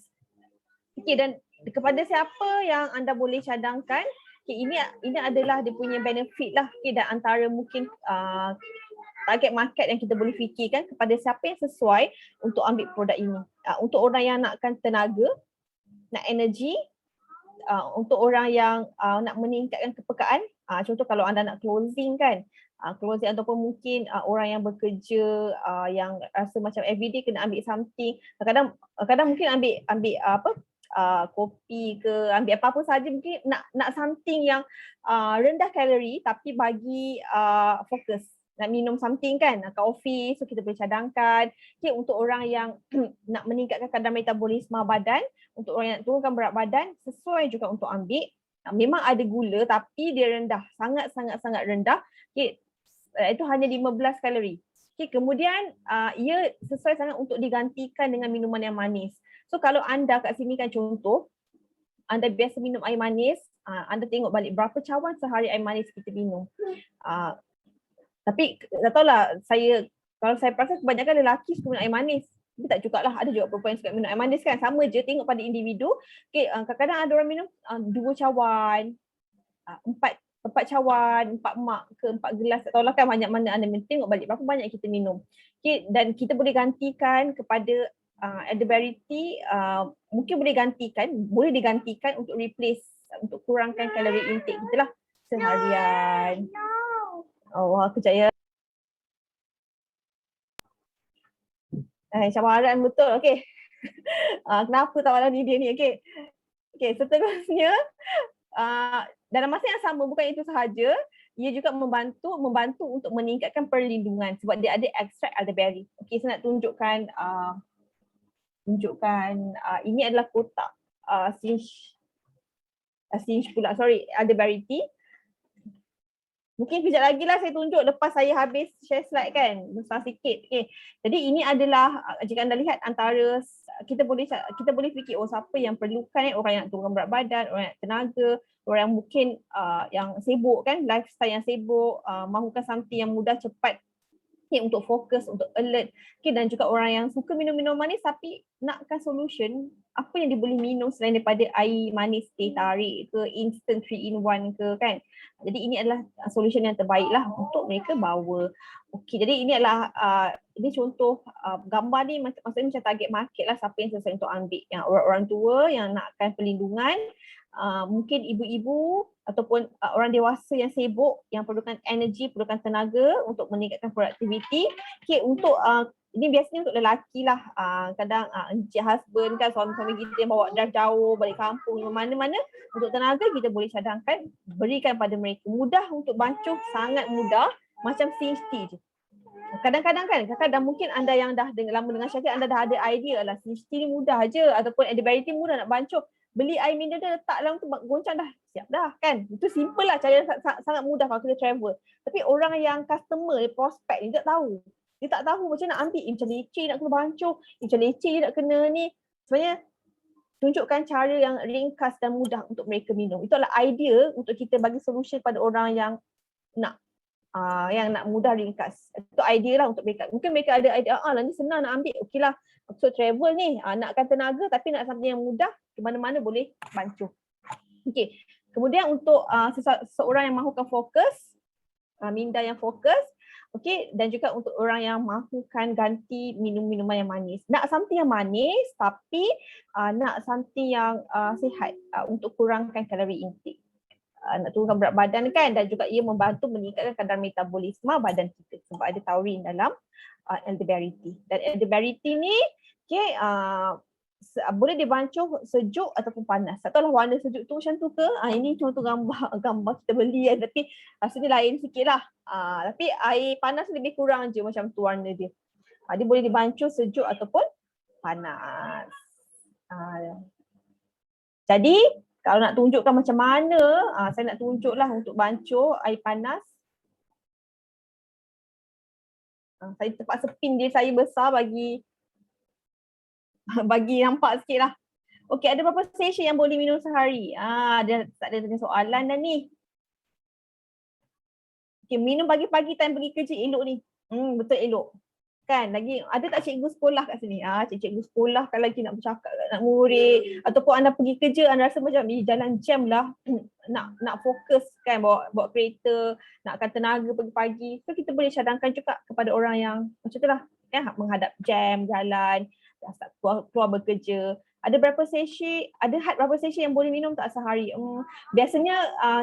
S1: Okey, dan kepada siapa yang anda boleh cadangkan, okay, ini adalah dia punya benefit lah. Okay, dan antara mungkin target market yang kita boleh fikirkan kepada siapa yang sesuai untuk ambil produk ini. Untuk orang yang nakkan tenaga, nak energi, untuk orang yang nak meningkatkan kepekaan. Contoh kalau anda nak closing kan, closing ataupun mungkin orang yang bekerja yang rasa macam everyday kena ambil something. Kadang mungkin ambil kopi ke, ambil apa-apa saja, mungkin nak something yang rendah kalori tapi bagi fokus. Nak minum something kan, kopi, so kita boleh cadangkan. Okay, untuk orang yang nak meningkatkan kadar metabolisme badan, untuk orang yang turunkan berat badan, sesuai juga untuk ambil. Memang ada gula tapi dia rendah, sangat rendah. Okay, itu hanya 15 kalori. Okay, kemudian ia sesuai sangat untuk digantikan dengan minuman yang manis. So kalau anda kat sini kan contoh, anda biasa minum air manis, anda tengok balik berapa cawan sehari air manis kita minum. Tapi tak tahulah, kalau saya perasan kebanyakan lelaki suka minum air manis. Tapi tak juga lah, ada juga perempuan yang suka minum air manis kan. Sama je, tengok pada individu. Okay, kadang-kadang ada orang minum 2 cawan, 4 cawan, 4 mak ke 4 gelas. Tak tahulah kan banyak mana anda minum. Tengok balik berapa banyak kita minum. Okay, dan kita boleh gantikan kepada elderberry tea, mungkin boleh digantikan untuk replace, untuk kurangkan kalori intake kita lah seharian. Oh, kejap ya. Cabaran betul. Okey. Kenapa tawaran ni dia ni? Okey. Okey, seterusnya dalam masa yang sama, bukan itu sahaja, ia juga membantu untuk meningkatkan perlindungan sebab dia ada ekstrak elderberry. Okey, saya nak tunjukkan ini adalah kotak elderberry tea. Mungkin kejap lagi lah saya tunjuk lepas saya habis share slide kan. Besar sikit. Okay. Jadi ini adalah jika anda lihat antara kita boleh fikir siapa yang perlukan orang yang nak turunkan berat badan, orang yang tenaga, orang yang mungkin yang sibuk kan, lifestyle yang sibuk, mahukan something yang mudah cepat untuk fokus, untuk alert. Okay, dan juga orang yang suka minum-minum manis tapi nakkan solution apa yang dia boleh minum selain daripada air manis teh tarik ke, instant 3-in-1 ke kan. Jadi ini adalah solution yang terbaik lah untuk mereka bawa. Okay, jadi ini adalah ini contoh gambar ni maksudnya macam target market lah siapa yang sesuai untuk ambil. Yang orang-orang tua yang nakkan perlindungan, mungkin ibu-ibu ataupun orang dewasa yang sibuk, yang perlukan energi, perlukan tenaga untuk meningkatkan produktiviti. Okay, untuk ini biasanya untuk lelaki lah, kadang encik husband kan, suami-suami kita yang bawa drive jauh, balik kampung, mana-mana. Untuk tenaga kita boleh cadangkan, berikan pada mereka. Mudah untuk bancuh, sangat mudah, macam CHT je. Kadang-kadang mungkin anda yang dah lama dengan Syakir, anda dah ada idea lah CHT ni mudah je, ataupun Adderberry ni mudah nak bancuh. Beli air mineral dia letak dalam tu, goncang dah, siap dah kan. Itu simple lah, cara sangat mudah kalau kita travel. Tapi orang yang customer, prospect ni tak tahu. Dia tak tahu macam nak ambil, macam leceh nak kena bancuh, macam leceh nak kena ni. Sebenarnya tunjukkan cara yang ringkas dan mudah untuk mereka minum. Itu adalah idea untuk kita bagi solution pada orang yang nak mudah ringkas. Itu idea lah untuk mereka. Mungkin mereka ada idea, lah ni senang nak ambil, okey lah. So travel ni, nakkan tenaga tapi nak something yang mudah, ke mana-mana boleh bancuh. Okey. Kemudian untuk seseorang yang mahukan fokus, minda yang fokus, okey, dan juga untuk orang yang mahukan ganti minum-minuman yang manis. Nak something yang manis tapi nak something yang sihat untuk kurangkan kalori intake. Nak turunkan berat badan kan, dan juga ia membantu meningkatkan kadar metabolisme badan kita sebab ada taurin dalam elderberry tea. Dan elderberry tea ni boleh dibancuh sejuk ataupun panas. Tak tahulah warna sejuk tu macam tu ke. Ini contoh gambar kita beli kan, tapi rasanya lain sikit lah. Tapi air panas lebih kurang je macam tu warna dia. Dia boleh dibancuh sejuk ataupun panas. Jadi kalau nak tunjukkan macam mana, saya nak tunjuklah untuk bancuh air panas. Saya terpaksa pin dia saya besar bagi nampak sikit lah. Okey, ada berapa sachet yang boleh minum sehari? Dia tak ada tanya soalan dah ni. Okey, minum pagi-pagi time pergi kerja elok ni. Betul elok. Kan, lagi ada tak cikgu sekolah kat sini? Cikgu sekolah kan lagi nak bercakap nak murid, ataupun anda pergi kerja anda rasa macam jalan jam lah, nak fokus kan, bawa kereta, nakkan tenaga pagi-pagi. So kita boleh cadangkan juga kepada orang yang macam tu lah kan, menghadap jam, jalan, dah keluar bekerja. Ada berapa sesi, ada had berapa sesi yang boleh minum tak sehari? Biasanya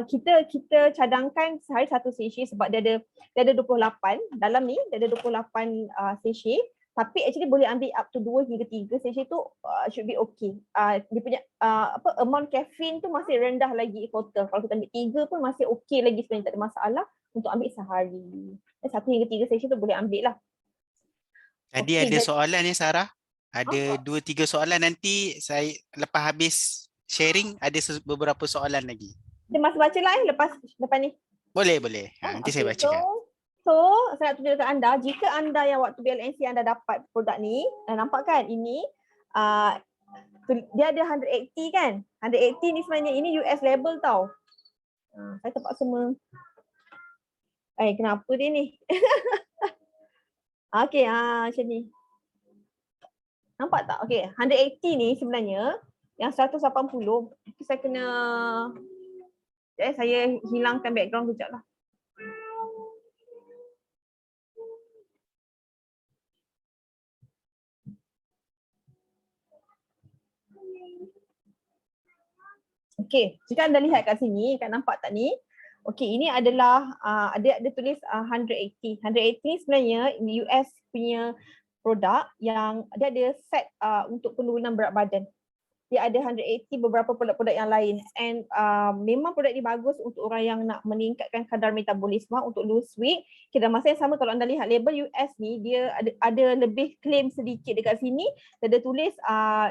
S1: kita cadangkan sehari satu sesi sebab dia ada 28 dalam ni, dia ada 28 sesi. Tapi actually boleh ambil up to 2 hingga 3 sesi tu should be okay. Dia punya amount caffeine tu masih rendah lagi total. Kalau kita ambil 3 pun masih okay lagi sebenarnya, tak ada masalah untuk ambil sehari. 1 hingga 3 sesi tu boleh ambil lah.
S3: Tadi ada soalan ni Sarah. Ada 2-3 soalan, nanti saya lepas habis sharing ada beberapa soalan lagi.
S1: Dia masih baca lah lepas ni? Boleh.
S3: Nanti saya bacakan.
S1: So saya nak tunjuk dekat anda, jika anda yang waktu BLNC anda dapat produk ni, nampak kan ini dia ada 180 kan? 180 ni sebenarnya ini US label tau. Saya terpaksa kenapa dia ni? Okey, macam ni. Nampak tak? Okey, 180 ni sebenarnya yang 180. Saya kena saya hilangkan background kejap lah. Okey, jika anda lihat kat sini, kan nampak tak ni? Okey, ini adalah ada tulis 180. 180 ni sebenarnya US punya produk yang dia ada set untuk penurunan berat badan. Dia ada 180 beberapa produk-produk yang lain, and memang produk ni bagus untuk orang yang nak meningkatkan kadar metabolisme untuk lose weight. Okay, dan masa yang sama kalau anda lihat label US ni, dia ada lebih claim sedikit dekat sini. Dia ada tulis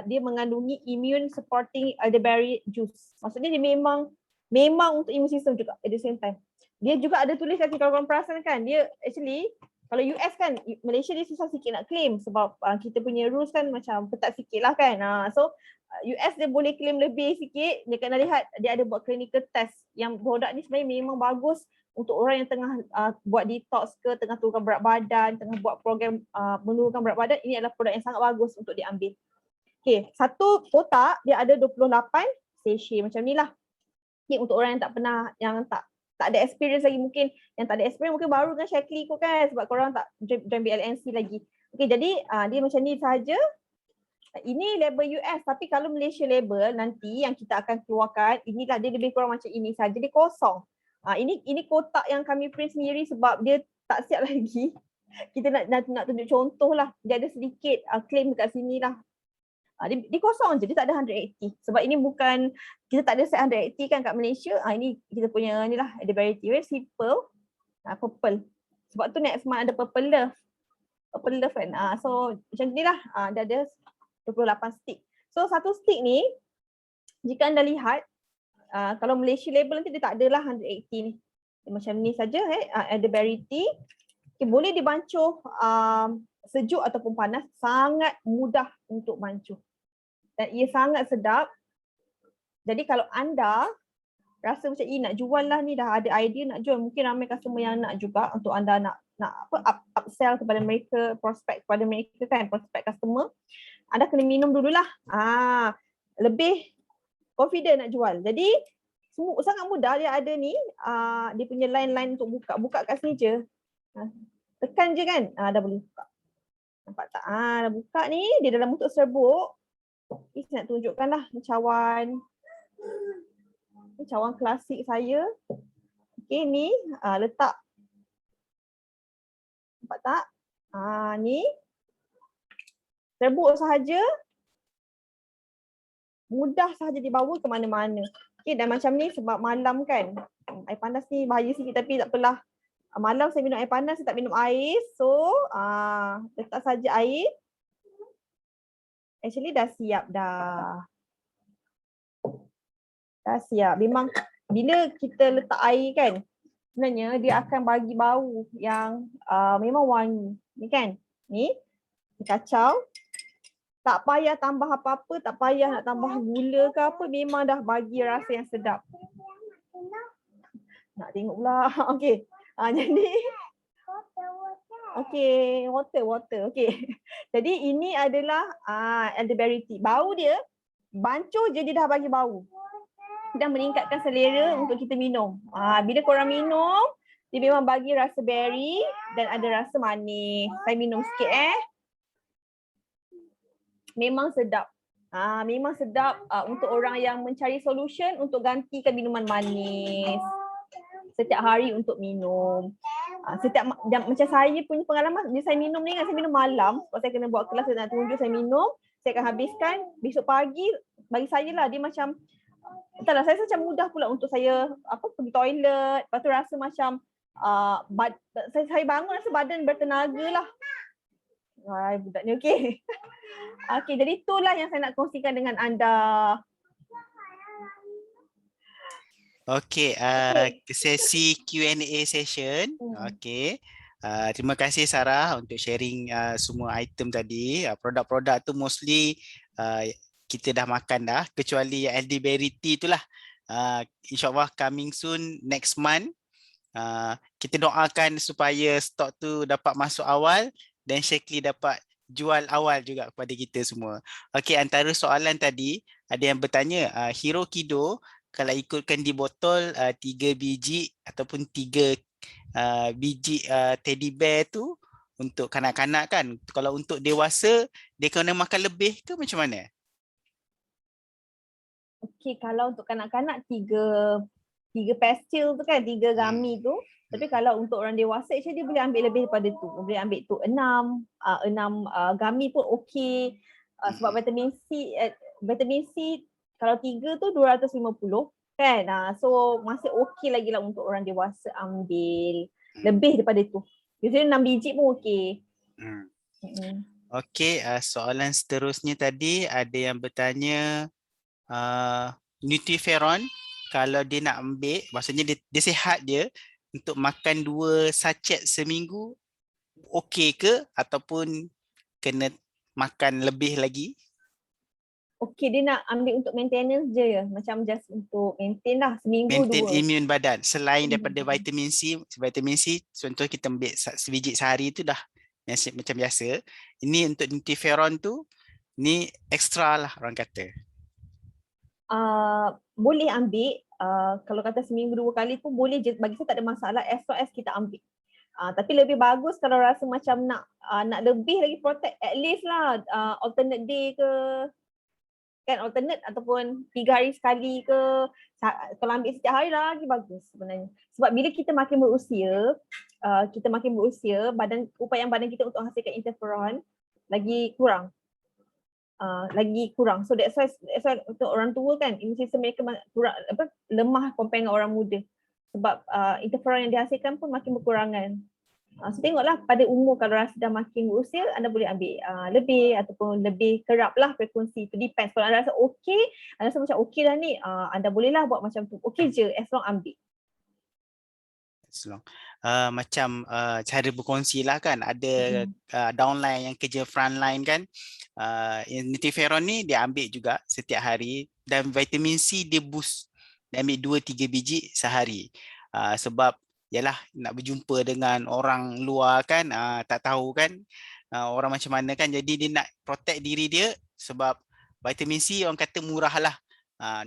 S1: dia mengandungi immune supporting elderberry juice. Maksudnya dia memang untuk immune system juga at the same time. dia juga ada tulis lagi kalau korang perasan kan, dia actually kalau US kan, Malaysia dia susah sikit nak claim sebab kita punya rules kan macam ketat sikit lah kan. So US dia boleh claim lebih sikit, dia kena lihat dia ada buat clinical test yang produk ni sebenarnya memang bagus untuk orang yang tengah buat detox ke, tengah turunkan berat badan, tengah buat program menurunkan berat badan, ini adalah produk yang sangat bagus untuk diambil. Okay, satu kotak dia ada 28 sachet macam ni lah. Okay, untuk orang yang tak pernah, yang tak ada experience lagi, mungkin yang tak ada experience mungkin baru dengan Shaklee kot kan sebab korang tak join BLNC lagi. Okay, jadi dia macam ni saja. Ini label US, tapi kalau Malaysia label nanti yang kita akan keluarkan, inilah dia lebih kurang macam ini saja, dia kosong. Ini kotak yang kami print sendiri sebab dia tak siap lagi. Kita nak tunjuk contoh lah, dia ada sedikit claim dekat sini lah. Dia kosong je, dia tak ada 180 sebab ini bukan, kita tak ada set 180 kan kat Malaysia. Ini kita punya ni lah, Edibarity, very simple, purple. Sebab tu next month ada purple love kan. So macam ni lah, dia ada 28 stick. So satu stick ni, jika anda lihat, kalau Malaysia label nanti dia tak adalah 180 ni. Dia macam ni saja, Edibarity. Okay, boleh dibancuh sejuk ataupun panas, sangat mudah untuk bancuh. Dan ia sangat sedap. Jadi kalau anda rasa macam nak jual lah ni, dah ada idea nak jual, mungkin ramai customer yang nak juga untuk anda nak upsell kepada mereka, prospect kepada mereka kan, prospect customer, anda kena minum dululah. Lebih confident nak jual. Jadi sangat mudah, dia ada ni, dia punya line-line untuk buka kat sini je. Tekan je kan, dah boleh buka. Nampak tak? Dah buka ni, dia dalam bentuk serbuk. Ni saya nak tunjukkan lah cawan. Ni cawan klasik saya. Okay, ni letak. Nampak tak? Ni. Serbuk sahaja. Mudah sahaja dibawa ke mana-mana. Okay, dan macam ni sebab malam kan. Air panas ni bahaya sikit tapi tak apalah. Malam saya minum air panas, saya tak minum air. So, letak saja air. Actually dah siap dah. Dah siap. Memang bila kita letak air kan, sebenarnya dia akan bagi bau yang memang wangi. Ni kan? Ni. Kacau. Tak payah tambah apa-apa, tak payah nak tambah gula ke apa. Memang dah bagi rasa yang sedap. Nak tengok pula. Okay. Jadi okay, water. Okay. Jadi ini adalah Edibarity. Bau dia, bancuh je dia dah bagi bau. Dah meningkatkan selera untuk kita minum. Bila korang minum, dia memang bagi rasa berry dan ada rasa manis. Saya minum sikit Memang sedap. Memang sedap untuk orang yang mencari solution untuk gantikan minuman manis. Setiap hari untuk minum. Macam saya punya pengalaman, bila saya minum ni kan, saya minum malam. Sebab saya kena buat kelas, saya nak tunjuk saya minum. Saya akan habiskan, besok pagi, bagi saya lah, dia macam, entahlah, saya macam mudah pula untuk saya pergi toilet. Lepas tu rasa macam, saya bangun rasa badan bertenaga lah. Budak ni okey. Okey, jadi itulah yang saya nak kongsikan dengan anda.
S3: Okay, sesi Q&A session. Okay. Terima kasih Sarah untuk sharing semua item tadi. Produk-produk tu mostly kita dah makan dah, kecuali Edibarity itulah. InsyaAllah coming soon next month. Kita doakan supaya stok tu dapat masuk awal dan Shaklee dapat jual awal juga kepada kita semua. Okay, antara soalan tadi ada yang bertanya, Hero Kido kalau ikutkan di botol 3 biji ataupun 3 biji teddy bear tu untuk kanak-kanak kan. Kalau untuk dewasa dia kena makan lebih ke macam mana?
S1: Okey, kalau untuk kanak-kanak 3 pastil tu kan, 3 gummy tu. Tapi kalau untuk orang dewasa actually dia boleh ambil lebih daripada tu. Boleh ambil tu 6 gummy pun okey. Sebab vitamin C kalau 3 tu 250 kan. So masih okey lagi lah untuk orang dewasa ambil. Lebih daripada tu. Biasanya 6 biji pun okey.
S3: Okey, soalan seterusnya tadi ada yang bertanya Nutriferon kalau dia nak ambil, maksudnya dia sihat je, untuk makan 2 sachet seminggu okey ke ataupun kena makan lebih lagi?
S1: Okey, dia nak ambil untuk maintenance je ya. Macam just untuk maintain lah seminggu
S3: Maintain
S1: 2.
S3: imun badan selain daripada vitamin C contoh kita ambil sebiji sehari tu dah macam biasa. Ini untuk interferon tu ni extra lah orang kata.
S1: Boleh ambil, kalau kata seminggu 2 kali pun boleh je, bagi saya tak ada masalah as long as kita ambil. Tapi lebih bagus kalau rasa macam nak lebih lagi protect, at least lah alternate day ke, kan, alternate ataupun 3 hari sekali ke. Kalau ambil setiap hari lagi bagus sebenarnya. Sebab bila kita makin berusia, upaya badan kita untuk hasilkan interferon lagi kurang. So that's why untuk orang tua kan, imun sistem mereka kurang, lemah compare dengan orang muda. Sebab interferon yang dihasilkan pun makin berkurangan. So tengoklah pada umur, kalau rasa dah makin berusia, anda boleh ambil lebih ataupun lebih kerap lah frekuensi. Itu depends. Kalau anda rasa okey, anda rasa macam okey dah ni, anda bolehlah buat macam tu. Okey je as long ambil.
S3: Macam cara berkongsi lah kan, ada downline yang kerja frontline kan, interferon ni dia ambil juga setiap hari, dan vitamin C dia boost, dia ambil 2-3 biji sehari. Sebab yalah nak berjumpa dengan orang luar kan, tak tahu kan orang macam mana kan, jadi dia nak protect diri dia. Sebab vitamin C orang kata murah lah.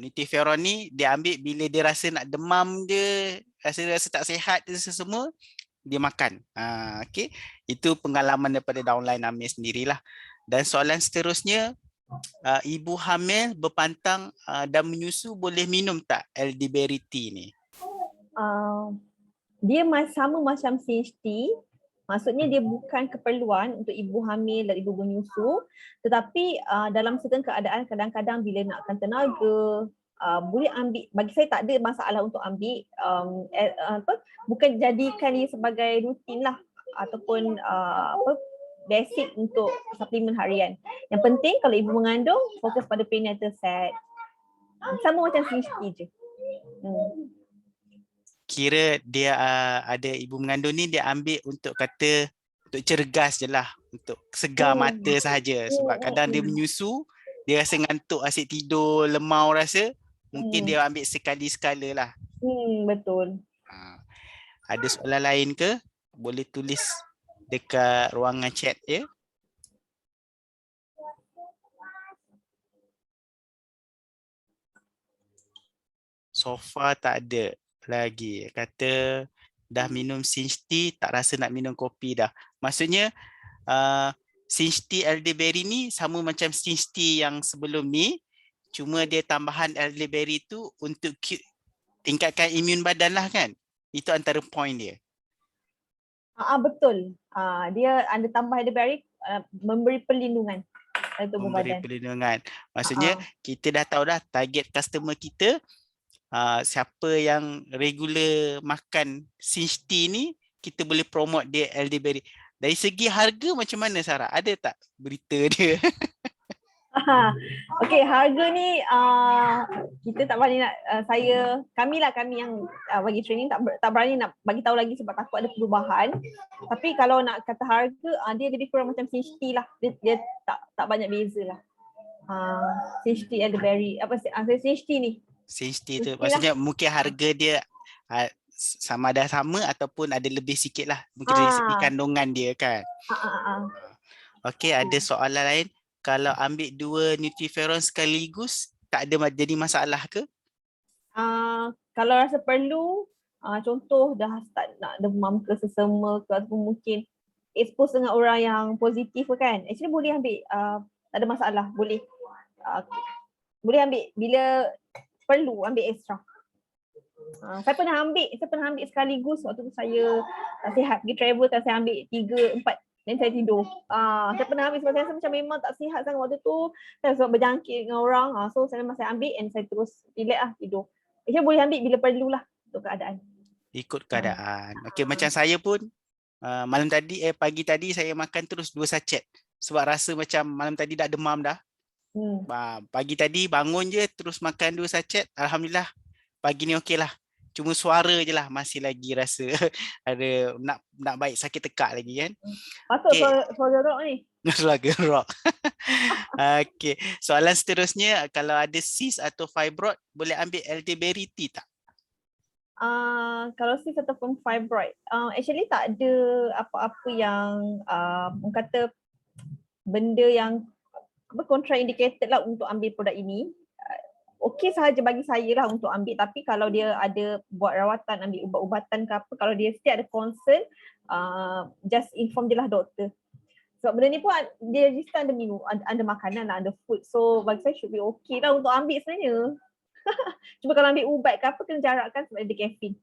S3: Interferon ni dia ambil bila dia rasa nak demam dia, rasa tak sihat dia semua, dia makan. Okay. Itu pengalaman daripada downline Amir sendirilah. Dan soalan seterusnya, ibu hamil berpantang dan menyusu boleh minum tak elderberry tea ni?
S1: Dia sama macam CHT, maksudnya dia bukan keperluan untuk ibu hamil dan ibu menyusu, tetapi dalam certain keadaan kadang-kadang bila nakkan tenaga, boleh ambil. Bagi saya tak ada masalah untuk ambil, bukan jadikan dia sebagai rutin lah ataupun basic untuk suplemen harian. Yang penting kalau ibu mengandung, fokus pada prenatal set. Sama macam CHT je.
S3: Kira dia ada ibu mengandung ni, dia ambil untuk kata untuk cergas je lah, untuk segar mata sahaja. Sebab kadang dia menyusu, dia rasa ngantuk, asyik tidur, lemau rasa, mungkin dia ambil sekali-sekala lah.
S1: Betul.
S3: Ada soalan lain ke? Boleh tulis dekat ruangan chat ya. So far tak ada lagi. Kata dah minum Sinch tea, tak rasa nak minum kopi dah. Maksudnya Sinch tea elderberry ni sama macam Sinch tea yang sebelum ni, cuma dia tambahan elderberry tu untuk tingkatkan imun badan lah kan. Itu antara point dia.
S1: Betul. Dia ada tambah elderberry, memberi perlindungan tubuh badan.
S3: Memberi perlindungan. Maksudnya kita dah tahu dah target customer kita, siapa yang regular makan Sinch tea ni, kita boleh promote dia elderberry. Dari segi harga macam mana Sarah? Ada tak berita dia?
S1: Okey, harga ni kita tak berani nak, kami yang bagi training tak berani nak bagi tahu lagi sebab takut ada perubahan. Tapi kalau nak kata harga, dia lebih kurang macam Sinch tea lah. Dia tak banyak beza lah. Sinch tea elderberry, Sinch tea ni.
S3: Sinch tea tu maksudnya mungkin harga dia sama ataupun ada lebih sikit lah, mungkin dari segi kandungan dia kan. Okey, ada soalan lain. Kalau ambil 2 nutriferon sekaligus, tak ada jadi masalah ke?
S1: Kalau rasa perlu, contoh dah start nak demam ke sesama ke, ataupun mungkin expose dengan orang yang positif kan, actually boleh ambil, tak ada masalah, boleh. Boleh ambil bila perlu, ambil extra. Saya pernah ambil sekaligus waktu tu saya sihat pergi travel kan, saya ambil 3-4 dan saya tidur. Saya pernah ambil sebab saya rasa macam memang tak sihat sangat waktu tu, sebab berjangkit dengan orang. So saya memang ambil and saya terus relax lah, tidur. Saya boleh ambil bila perlulah untuk keadaan.
S3: Ikut keadaan. Okey, macam saya pun pagi tadi saya makan terus 2 sachet sebab rasa macam malam tadi dah demam dah. Pagi tadi bangun je terus makan 2 sachet. Alhamdulillah pagi ni okey lah. Cuma suara je lah masih lagi rasa ada nak baik sakit tekak lagi kan.
S1: Patut
S3: Okay.
S1: suara rock ni.
S3: Lagu rock. Okay. Soalan seterusnya, kalau ada cyst atau fibroid boleh ambil elderberry tea tak?
S1: Kalau cyst ataupun fibroid, actually tak ada apa-apa yang orang kata benda yang contraindicated lah untuk ambil produk ini. Okey sahaja bagi saya lah untuk ambil, tapi kalau dia ada buat rawatan, ambil ubat-ubatan ke apa, kalau dia still ada concern, just inform je lah doktor. Sebab benda ni pun dia register under minum, under makanan lah, under food. So bagi saya should be okay lah untuk ambil sebenarnya. Cuma kalau ambil ubat ke apa kena jarakkan sebab ada kafein.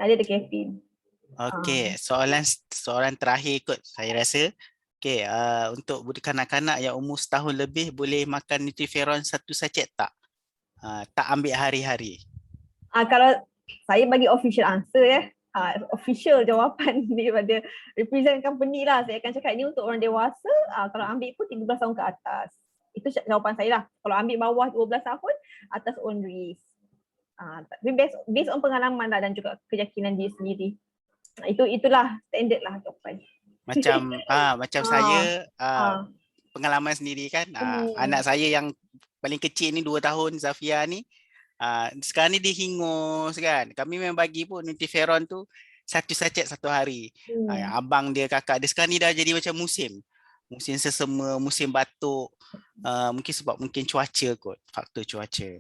S1: Dia ada kafein.
S3: Okay, soalan terakhir kot saya rasa. Okay, untuk budak kanak-kanak yang umur setahun lebih boleh makan Nutriferon 1 sachet tak? Tak ambil hari-hari.
S1: Kalau saya bagi official answer official jawapan daripada represent company lah, saya akan cakap ini untuk orang dewasa, kalau ambil pun 13 tahun ke atas. Itu jawapan saya lah. Kalau ambil bawah 12 tahun, atas own risk. Tapi based on pengalaman lah dan juga keyakinan dia sendiri. Itulah standard lah jawapan.
S3: Macam saya pengalaman sendiri kan. Anak saya yang paling kecil ni 2 tahun, Zafia ni, sekarang ni dia hingus kan. Kami memang bagi pun Nutriferon tu 1 sachet 1 hari. Abang dia, kakak dia sekarang ni dah jadi macam musim sesama, musim batuk. Mungkin sebab cuaca kot, faktor cuaca.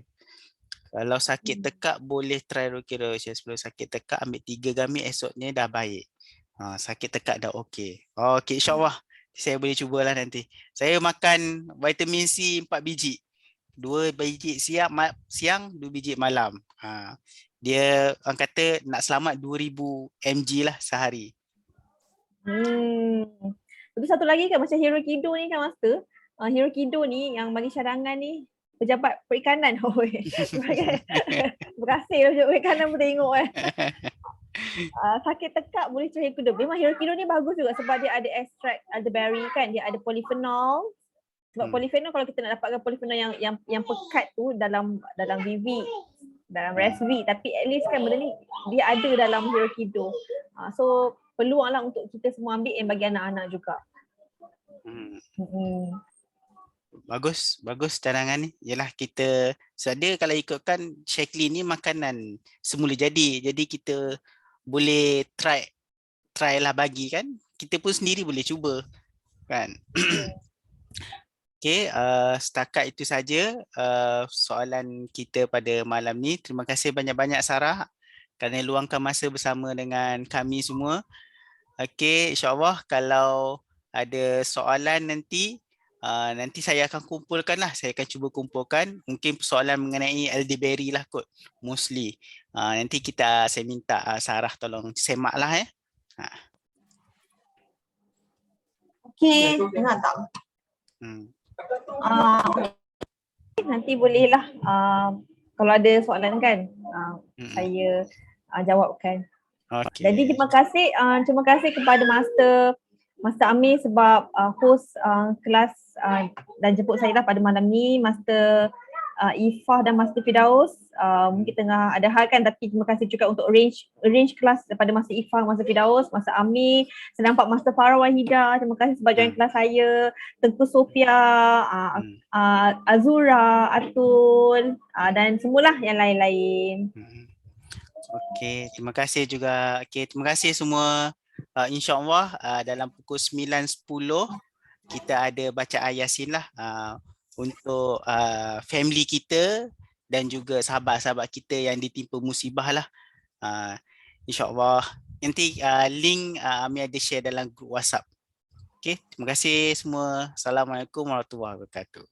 S3: Kalau sakit tekak boleh try Rokirosion. Sebelum sakit tekak ambil 3 gami, esoknya dah baik. Sakit tekak dah okey. Okey, insyaAllah saya boleh cubalah nanti. Saya makan vitamin C 4 biji. 2 biji siang, 2 biji malam. Dia orang kata nak selamat 2000 mg lah sehari.
S1: Lepas satu lagi kan macam Hero Kido ni kan Master. Hero Kido ni yang bagi cadangan ni pejabat perikanan. Terima kasih pejabat perikanan pun tengok sakit tekak boleh cari Hero Kido. Memang Hero Kido ni bagus juga sebab dia ada extract elderberry kan, dia ada polyphenol. Sebab polyphenol, kalau kita nak dapatkan polyphenol yang pekat tu dalam VV, dalam Resvi, tapi at least kan benda ni dia ada dalam Hero Kido. So peluang lah untuk kita semua ambil yang bagi anak-anak juga.
S3: Bagus cadangan ni. Yalah kita dia kalau ikutkan checklist ni makanan semula jadi kita boleh try lah bagi kan. Kita pun sendiri boleh cuba kan. Okay, setakat itu saja soalan kita pada malam ni. Terima kasih banyak-banyak Sarah kerana luangkan masa bersama dengan kami semua. Okay, insyaAllah kalau ada soalan nanti saya akan kumpulkan lah. Saya akan cuba kumpulkan. Mungkin soalan mengenai elderberry lah kot, mostly. Nanti saya minta Sarah tolong semak lah
S1: Okay, dengar tak? Nanti bolehlah kalau ada soalan kan saya jawabkan.
S3: Okay.
S1: Jadi terima kasih kepada Master Amir sebab host kelas dan jemput saya lah pada malam ni. Master Ifah dan Master Firdaus mungkin tengah ada hal kan, tapi terima kasih juga untuk arrange kelas daripada Master Ifah, Master Firdaus, Master Amir. Saya nampak Master Farah Wahida, terima kasih sebab join kelas saya. Tengku Sofia, Azura, Atul dan semualah yang lain-lain.
S3: Okey, terima kasih juga. Okey, terima kasih semua. InsyaAllah dalam pukul 9.10 kita ada bacaan Yasin lah untuk family kita dan juga sahabat-sahabat kita yang ditimpa musibah lah. InsyaAllah nanti link Ami ada share dalam grup WhatsApp. Okay, terima kasih semua. Assalamualaikum warahmatullahi wabarakatuh.